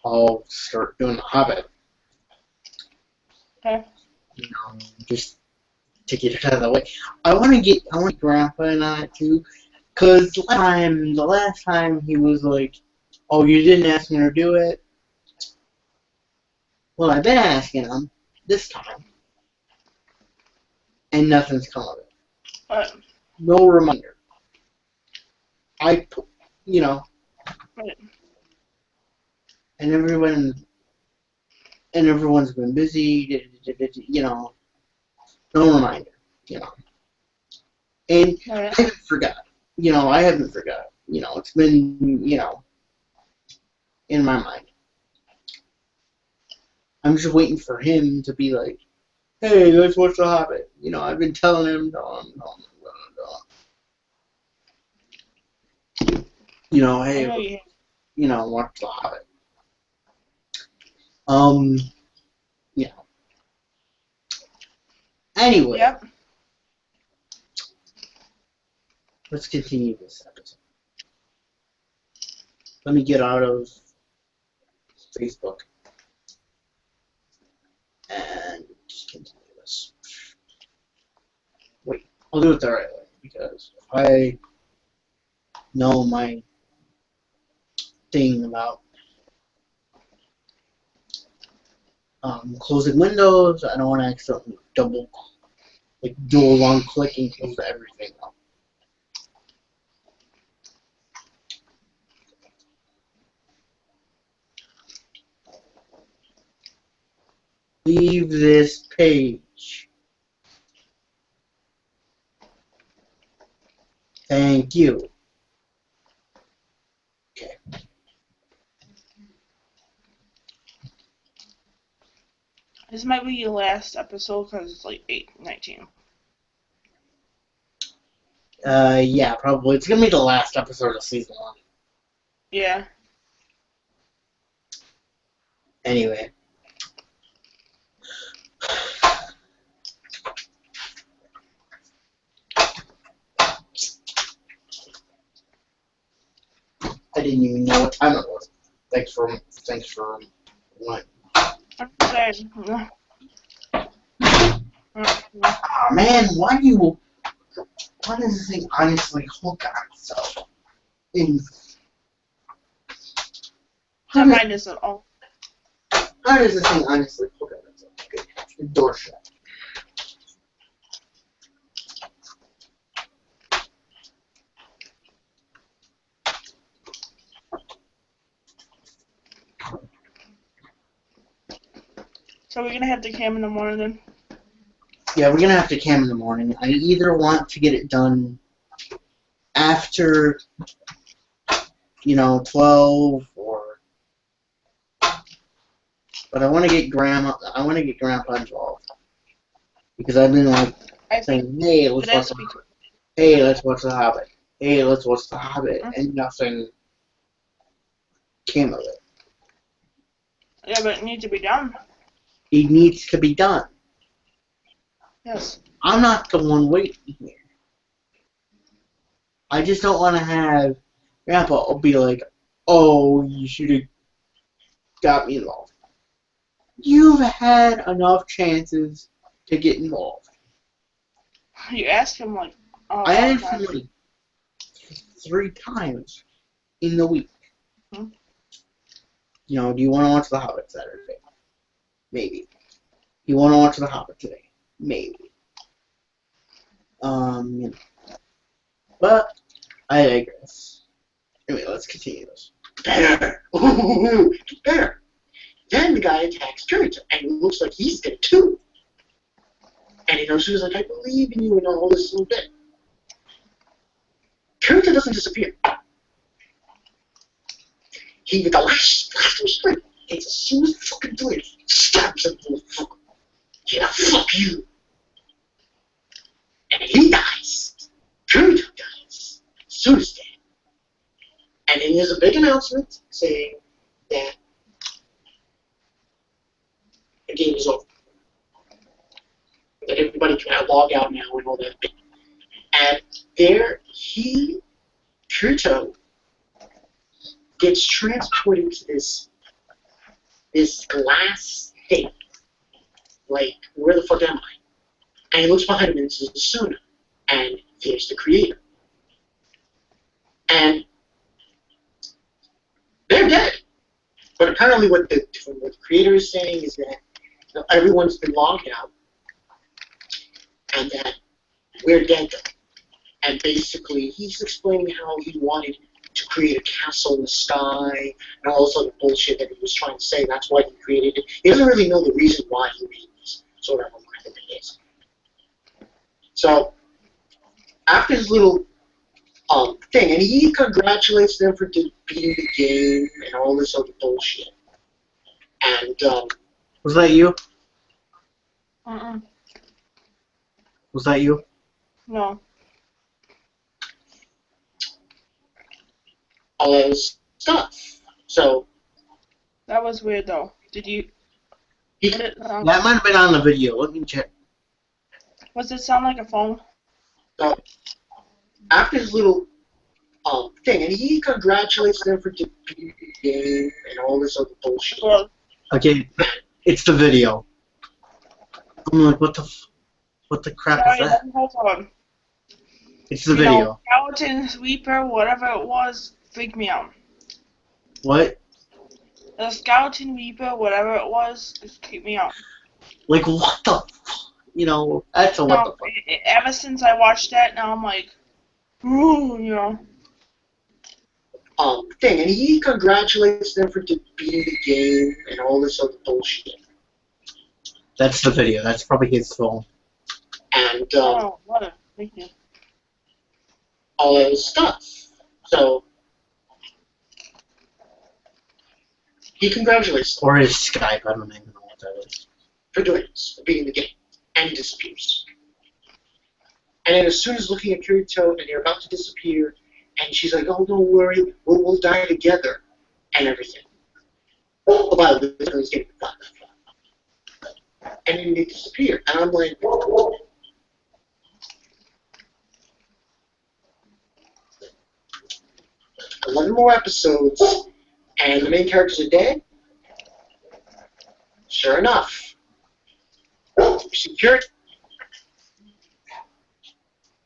I'll start doing the Hobbit. Okay. You know, just to get it out of the way. I want Grandpa in on it too, cause the last time he was like, "Oh, you didn't ask me to do it." Well, I've been asking him this time, and nothing's come of it. No reminder. You know, Right. and everyone's been busy. You know, no reminder. You know, and Right. I haven't forgot. You know, I haven't forgot. You know, it's been in my mind. I'm just waiting for him to be like, "Hey, let's watch The Hobbit." You know, I've been telling him, no. You know, I hey, know you. watch The Hobbit. Um, yeah. Anyway, Yep. let's continue this episode. Let me get out of Facebook and just continue this. Wait, I'll do it the right way because if I know my thing about closing windows. I don't want to accidentally dual long click and close everything up. Leave this page. Thank you. Okay. This might be your last episode because it's like 8:19. Yeah, probably. It's gonna be the last episode of season 1. Yeah. Anyway. I didn't even know what time it was. Thanks for what? I'm saying. Oh man, why does this thing honestly hook on itself? Don't mind this at all. How does this thing honestly hook on itself? Okay, the door shut. So we're gonna have the cam in the morning then? Yeah, we're gonna have to cam in the morning. I either want to get it done after, 12 or, but I want to get Grandpa involved because I've been like I think saying, hey, let's it watch has the to be. Hobbit. Hey, let's watch the Hobbit. Hey, let's watch the Hobbit, Mhm. and nothing came of it. Yeah, but it needs to be done. It needs to be done. Yes. I'm not the one waiting here. I just don't want to have Grandpa be like, oh, you should have got me involved. You've had enough chances to get involved. You asked him like. I asked him like 3 times in the week. Hmm? Do you want to watch The Hobbit Saturday? Maybe. You want to watch The Hobbit today? Maybe. But I digress. Anyway, let's continue this. Better. Ooh, better. Then the guy attacks Kurt, and it looks like he's dead too. And he goes, like, I believe in you and all this little bit. Kurt doesn't disappear. He, with the last of strength, takes a smooth fucking blade, stabs him in the fuck. Yeah, fuck you. And he dies. Kurt dies. Sue's dead. And then there's a big announcement saying that the game is over. That everybody can now log out now and all that. And there, Kirito, gets transported to this glass thing. Like, where the fuck am I? And he looks behind him and it's Suna. And there's the creator. And they're dead. But apparently what the creator is saying is that everyone's been logged out and that we're dead. And basically he's explaining how he wanted to create a castle in the sky and all this other bullshit that he was trying to say. That's why he created it. He doesn't really know the reason why he made this sort of a that it is. So after his little thing, and he congratulates them for beating the game and all this other bullshit. And Was that you? Uh-uh. Was that you? No. all those stuff. So That was weird though. Did you? he, Did it, That might have been on the video. Let me check. was it sound like a phone? so after his little thing, and he congratulates them for beating the game and all this other bullshit. Well, Okay, it's the video. I'm like, what the crap is sorry, that? hold on. It's the You know, video. Skeleton Sweeper, whatever it was, freaked me out. What? The Skeleton Reaper, whatever it was, just keep me out. Like, what the fuck? You know, that's a what the No, fuck. ever since I watched that, now I'm like, ooh, you know. Thing, and he congratulates them for beating the game and all this other bullshit. That's the video. That's probably his phone. And Oh, what? Thank you. all that stuff. So he congratulates them Or his Skype. I don't even know what that is. for doing this, for beating the game, and he disappears. And then as soon as looking at Kirito and they're about to disappear, and she's like, "Oh, don't worry, we'll die together," and everything. Oh, by the way, this game, and then they disappear, and I'm like, 11 more episodes, and the main characters are dead. Sure enough, security.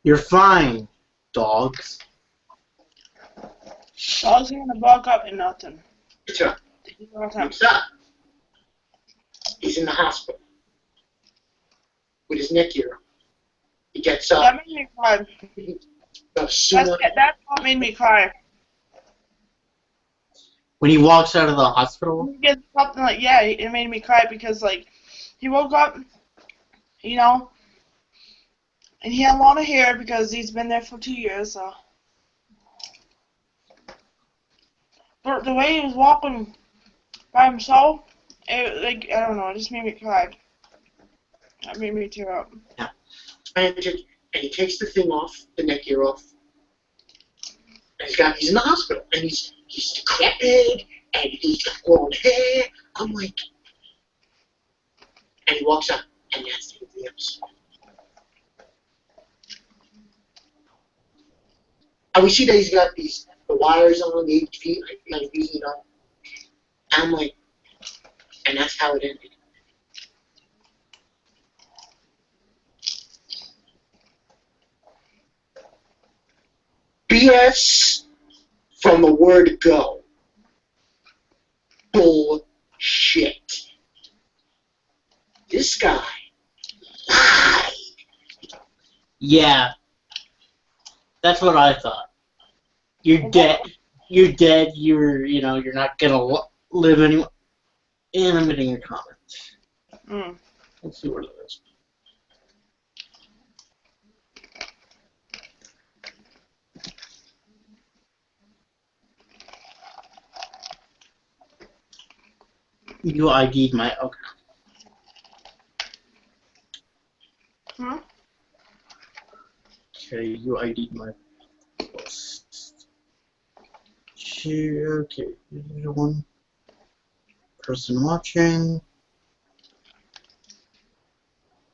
You're fine, dogs. Dog's gonna buck up and nothing. What's up? He's in the hospital with his neck here. He gets up. That made me cry. That's what made me cry. When he walks out of the hospital? He gets up and yeah, it made me cry because like he woke up, you know, and he had a lot of hair because he's been there for 2 years. So, but the way he was walking by himself, like I don't know, it just made me cry. That made me tear up. Yeah. And he takes the thing off, the neck ear off. And he's in the hospital, and he's decrepit, and he's got long hair. I'm like, and he walks out, and that's the end of the episode. And we see that he's got the wires on the HV, like you know. And I'm like, and that's how it ended. BS from the word go. Bullshit. This guy lied. Yeah. That's what I thought. You're dead. You're dead. You're not gonna live anymore. And I'm getting a comment. Let's see what it is. You ID'd my... Okay. Okay, you ID'd my post. Okay, here's one person watching.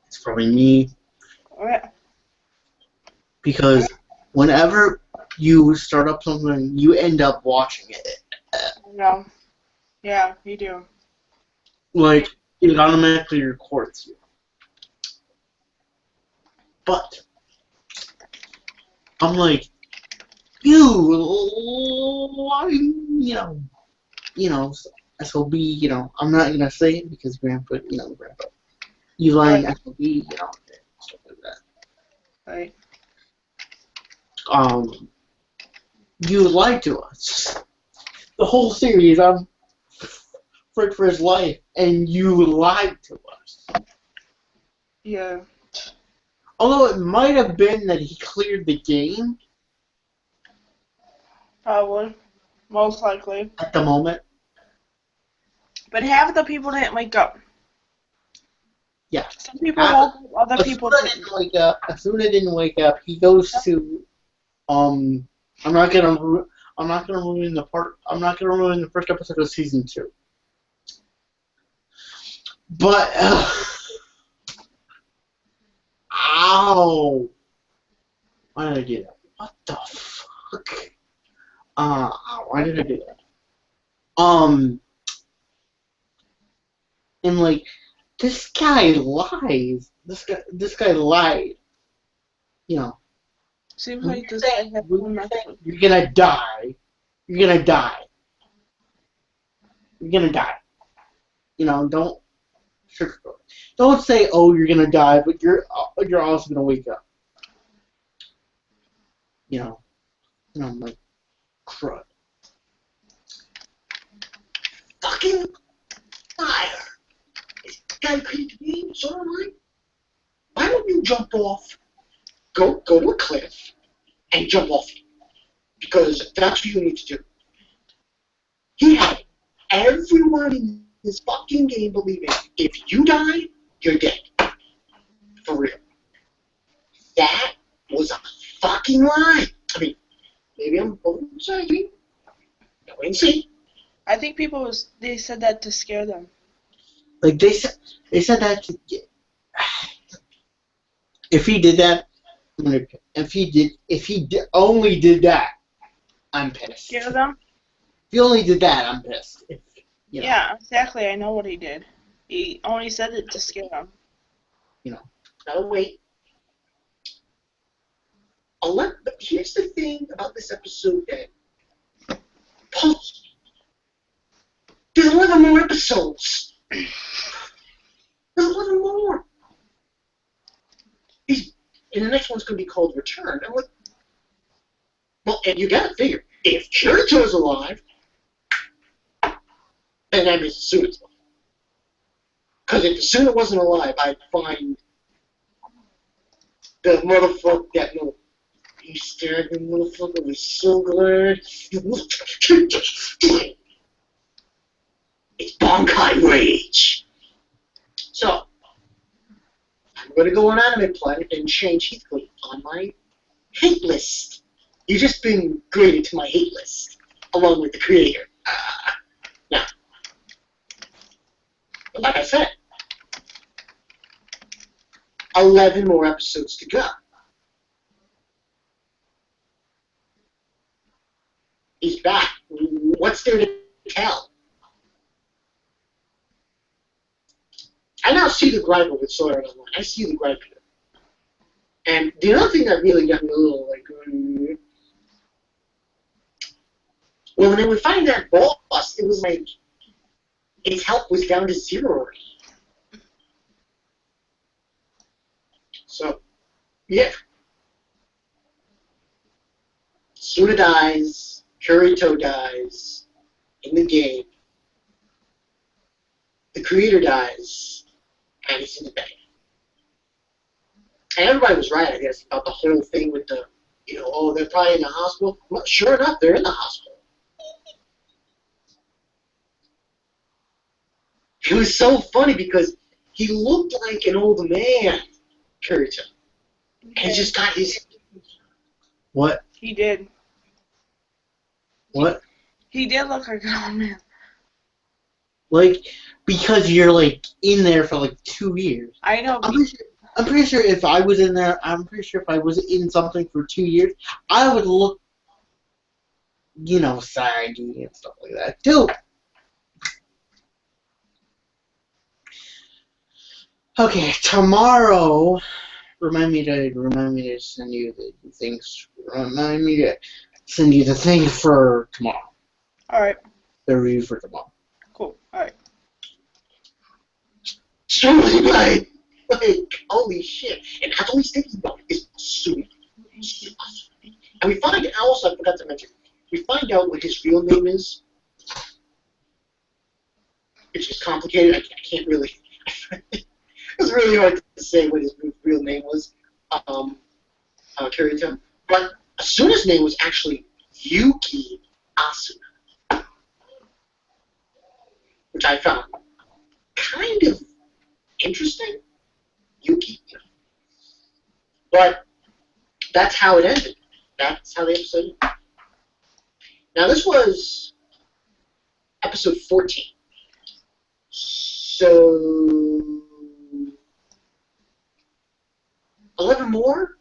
It's probably me. Alright. Because whenever you start up something, you end up watching it. No. Yeah, you do. Like, it automatically records you. But I'm like, SOB, I'm not gonna say it because Grandpa, Grandpa. You lying SOB, stuff like that. Right. You lied to us. The whole series, I'm afraid for his life, and you lied to us. Yeah. Although it might have been that he cleared the game. Probably. Most likely. At the moment. But half the people didn't wake up. Yeah. Some people woke up, other people didn't. Asuna didn't wake up. He goes to I'm not gonna ruin the first episode of season 2. But ow! Why did I do that? What the fuck? Why did I do that? And like, this guy lies. This guy lied. Seems like this guy had one message. You're gonna die. You're gonna die. you're gonna die. You know, don't sugarcoat it. Don't say, "Oh, you're gonna die," but you're also gonna wake up. I'm like, crud. Fucking fire. Is this guy crazy to me? So am I. Why don't you jump off, go to a cliff, and jump off it? Because that's what you need to do. He had everyone in this fucking game believing if you die, you're dead. For real. That was a fucking lie. I mean, maybe I'm overexaggerating. No one see. I think they said that to scare them. Like they said that to get. If he did that, if he only did that, I'm pissed. Scare them? If he only did that, I'm pissed. Yeah, exactly. I know what he did. He only said it to scare them. Now wait. But here's the thing about this episode that pulls. There's 11 more episodes. There's 11 more. And the next one's going to be called Return. I'm like, well, and you got to figure, if Kirito's alive, then that means Suna's alive. Because if Suna wasn't alive, I'd find the motherfucker, that little Easter egg motherfucker was so glad. It's Bankai Rage. So, I'm going to go on Anime Planet and change Heathcliff on my hate list. You've just been graded to my hate list, along with the creator. Now, like I said, 11 more episodes to go. He's back. What's there to tell? I now see the gripe with Sword Art Online. I see the gripe here. And the other thing that really got me a little like, well, when they would find that boss, it was like its health was down to 0 already. So, yeah. Suna dies, Kirito dies in the game, the creator dies, and he's in the bed. And everybody was right, I guess, about the whole thing with the, oh, they're probably in the hospital. Well, sure enough, they're in the hospital. It was so funny because he looked like an old man, Kirito. And he just got his... What? He did. What? He did look like an old man. Like, because you're, like, in there for, like, 2 years. I know. I'm pretty sure if I was in there, I'm pretty sure if I was in something for 2 years, I would look, saggy and stuff like that, too. Okay, tomorrow, remind me to send you the things. Remind me to send you the thing for tomorrow. Alright. The review for tomorrow. Cool. Alright. Surely, like, holy shit. And that's all he's thinking about is Suna. And we find out, also, I forgot to mention, we find out what his real name is. It's just complicated. I can't really... It's really hard to say what his real name was, Kirito. But Asuna's name was actually Yuki Asuna, which I found kind of interesting. Yuki, But that's how it ended. That's how the episode ended. Now this was episode 14. So 11 more?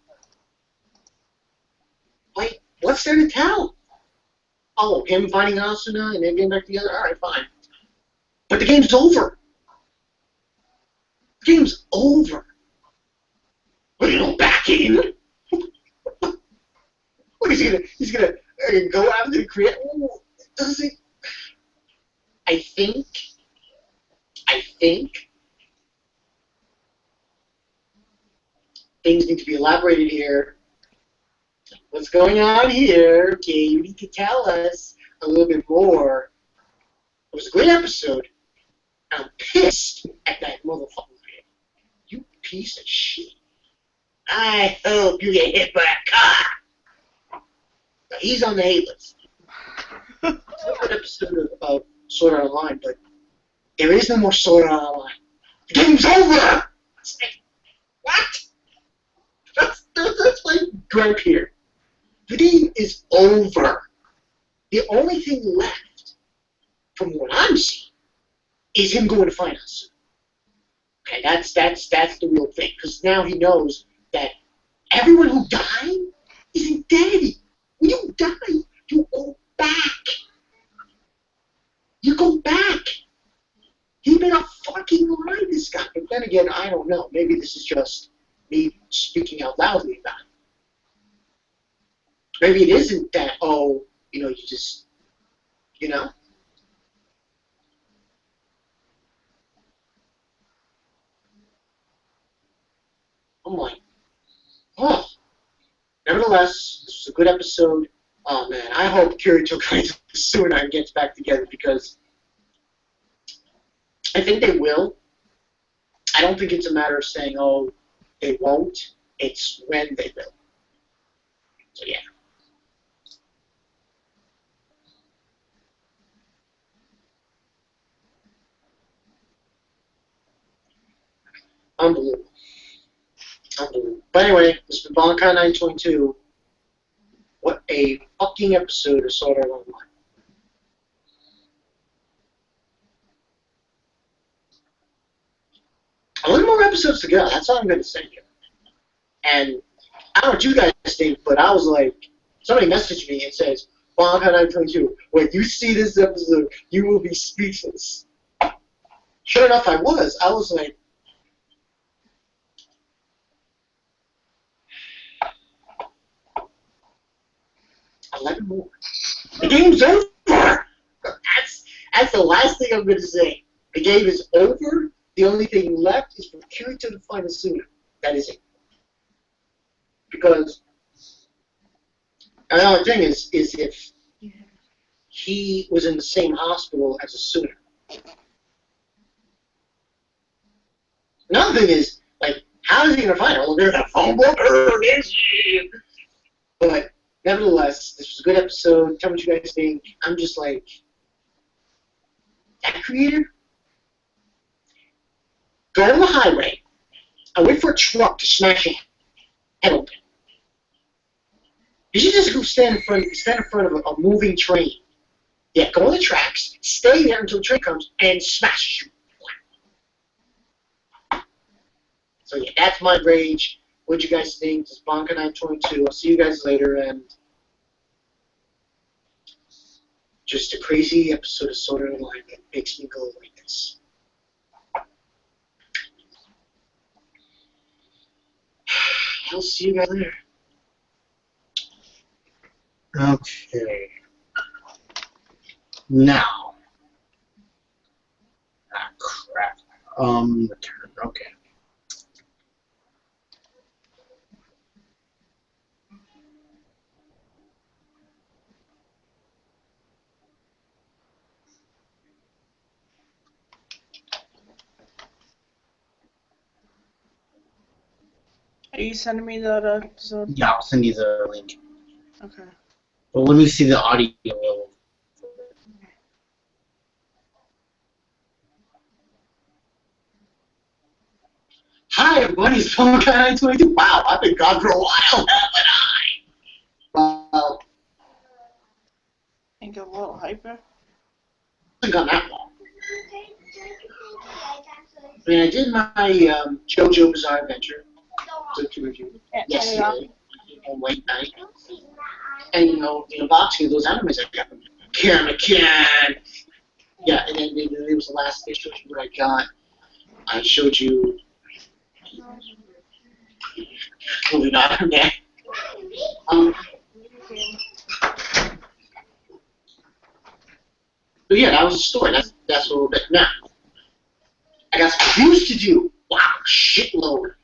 Like, what's there to tell? Oh, him finding Asuna and then getting back together? Alright, fine. But the game's over. The game's over. Well, you know, back in. What is he gonna go after the creator? Does he? I think things need to be elaborated here. What's going on here? Okay, you need to tell us a little bit more. It was a great episode. I'm pissed at that motherfucker. You piece of shit. I hope you get hit by a car. He's on the hate list. It's a good episode of Sword Art Online, but there is no more Sword Art Online. The game's over! It's like, what? That's my gripe here. The game is over. The only thing left, from what I'm seeing, is him going to finals. Okay, that's the real thing. Because now he knows that everyone who died isn't dead. When you die, you go back. You go back. He better fucking lie, this guy. But then again, I don't know. Maybe this is just me speaking out loudly about it. Maybe it isn't that, oh, you just, I'm like, oh. Nevertheless, this was a good episode. Oh, man, I hope Kirito Kai's soon and gets back together because I think they will. I don't think it's a matter of saying, oh, they won't. It's when they will. So, yeah. Unbelievable. Unbelievable. But anyway, this has been Bonkai 922. What a fucking episode of Sword Art Online. A little more episodes to go. That's all I'm going to say here. And I don't know what you guys think, but I was like, somebody messaged me and says, Bonkai 922, when you see this episode, you will be speechless. Sure enough, I was. I was like, 11 more. The game's over! That's the last thing I'm going to say. The game is over. The only thing left is for Kirito to find Asuna. That is it. Because another thing is if he was in the same hospital as Asuna. Another thing is, like, how is he going to find her? Well, there's a phone book. There she. But nevertheless, this was a good episode. Tell me what you guys think. I'm just like, that creator? Go on the highway and wait for a truck to smash your head open. You should just go stand in front of a moving train. Yeah, go on the tracks, stay there until the train comes, and smash you. So yeah, that's my rage. What'd you guys think? This is Bonka 922. I'll see you guys later, and just a crazy episode of Sword Art Online that makes me go like this. I'll see you guys later. Okay. Now. Ah, crap. Return. Okay. Are you sending me that episode? Yeah, I'll send you the link. Okay. But let me see the audio. Hi, everybody. It's Bonka 922. Wow, I've been gone for a while, haven't I? Wow. Think a little hyper? Hasn't gone that long. I mean, I did my JoJo Bizarre Adventure to review yesterday on late night, and boxing of those animes I got from Can. Yeah, and then it was the last day I showed you what I got. I showed you. Moving on from there. But yeah, that was the story. That's a little bit. Now, I got some reviews to do. Wow, shitload.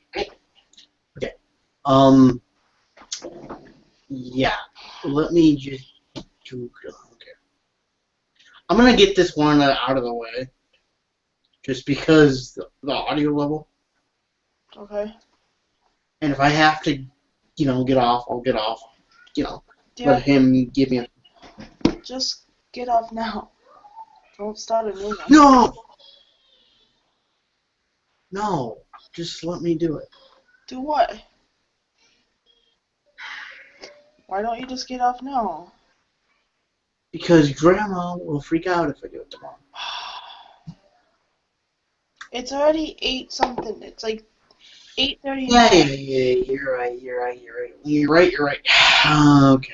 Yeah. Let me just do. Okay. I'm gonna get this one out of the way, just because the audio level. Okay. And if I have to, get off, I'll get off. Let Yeah, him give me a. just get off now. Don't start a new one. No! No. Just let me do it. Do what? Why don't you just get off now? Because Grandma will freak out if I do it tomorrow. It's already 8 something. It's like 8:30. Yeah. You're right. You're right. Okay.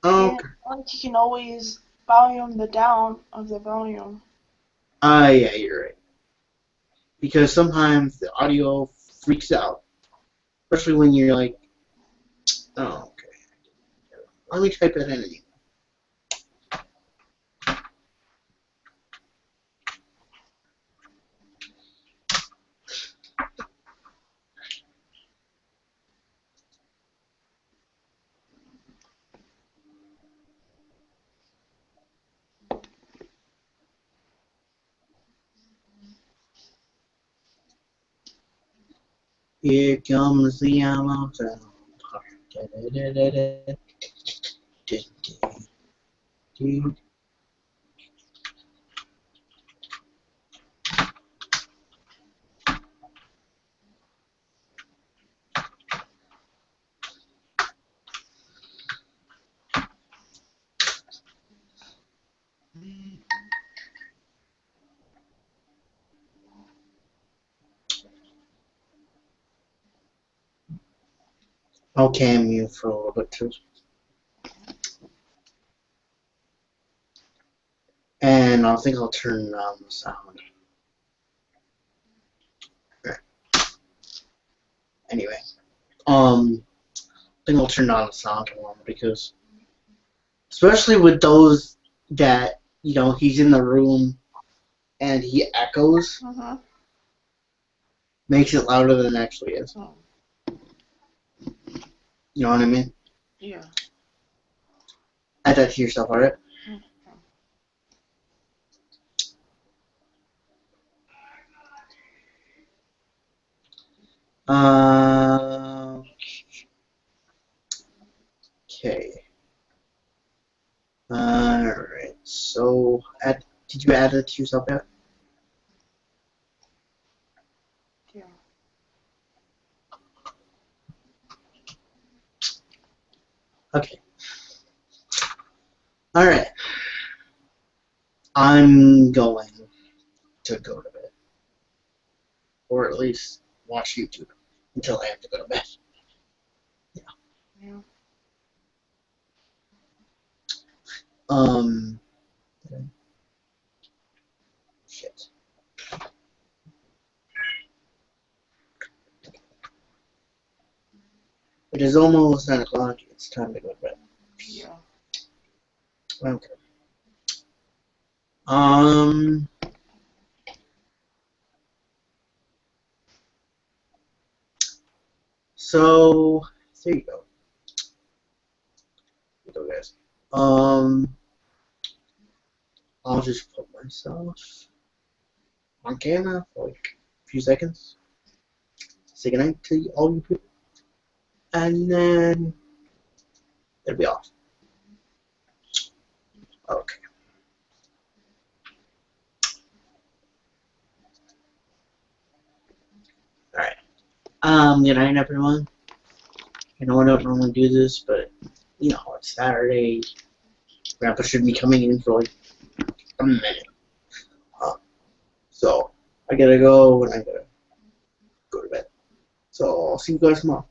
And Okay. like you can always volume the down of the volume. Yeah, you're right. Because sometimes the audio freaks out. Especially when you're like, oh, okay. Let me type it in again. Here comes the yellow tail. I'll cam you for a little bit too. And I think I'll turn down the sound. Right. Anyway, I think I'll turn down the sound more because, especially with those that he's in the room and he echoes, makes it louder than it actually is. Oh. You know what I mean? Yeah. Add that to yourself, alright? Okay. Alright, so did you add it to yourself yet? Yeah. Okay. Alright. I'm going to go to bed. Or at least watch YouTube until I have to go to bed. Yeah. Shit. It is almost 9 o'clock. It's time to go to bed. Yeah. Okay. So there you go. There you go, guys. I'll just put myself on camera for like a few seconds. Say goodnight to all you people. And then it'll be off. Okay. Alright. Good night, everyone. I know I don't normally do this, but, it's Saturday. Grandpa should be coming in for like a minute. So, I gotta go and I gotta go to bed. So, I'll see you guys tomorrow.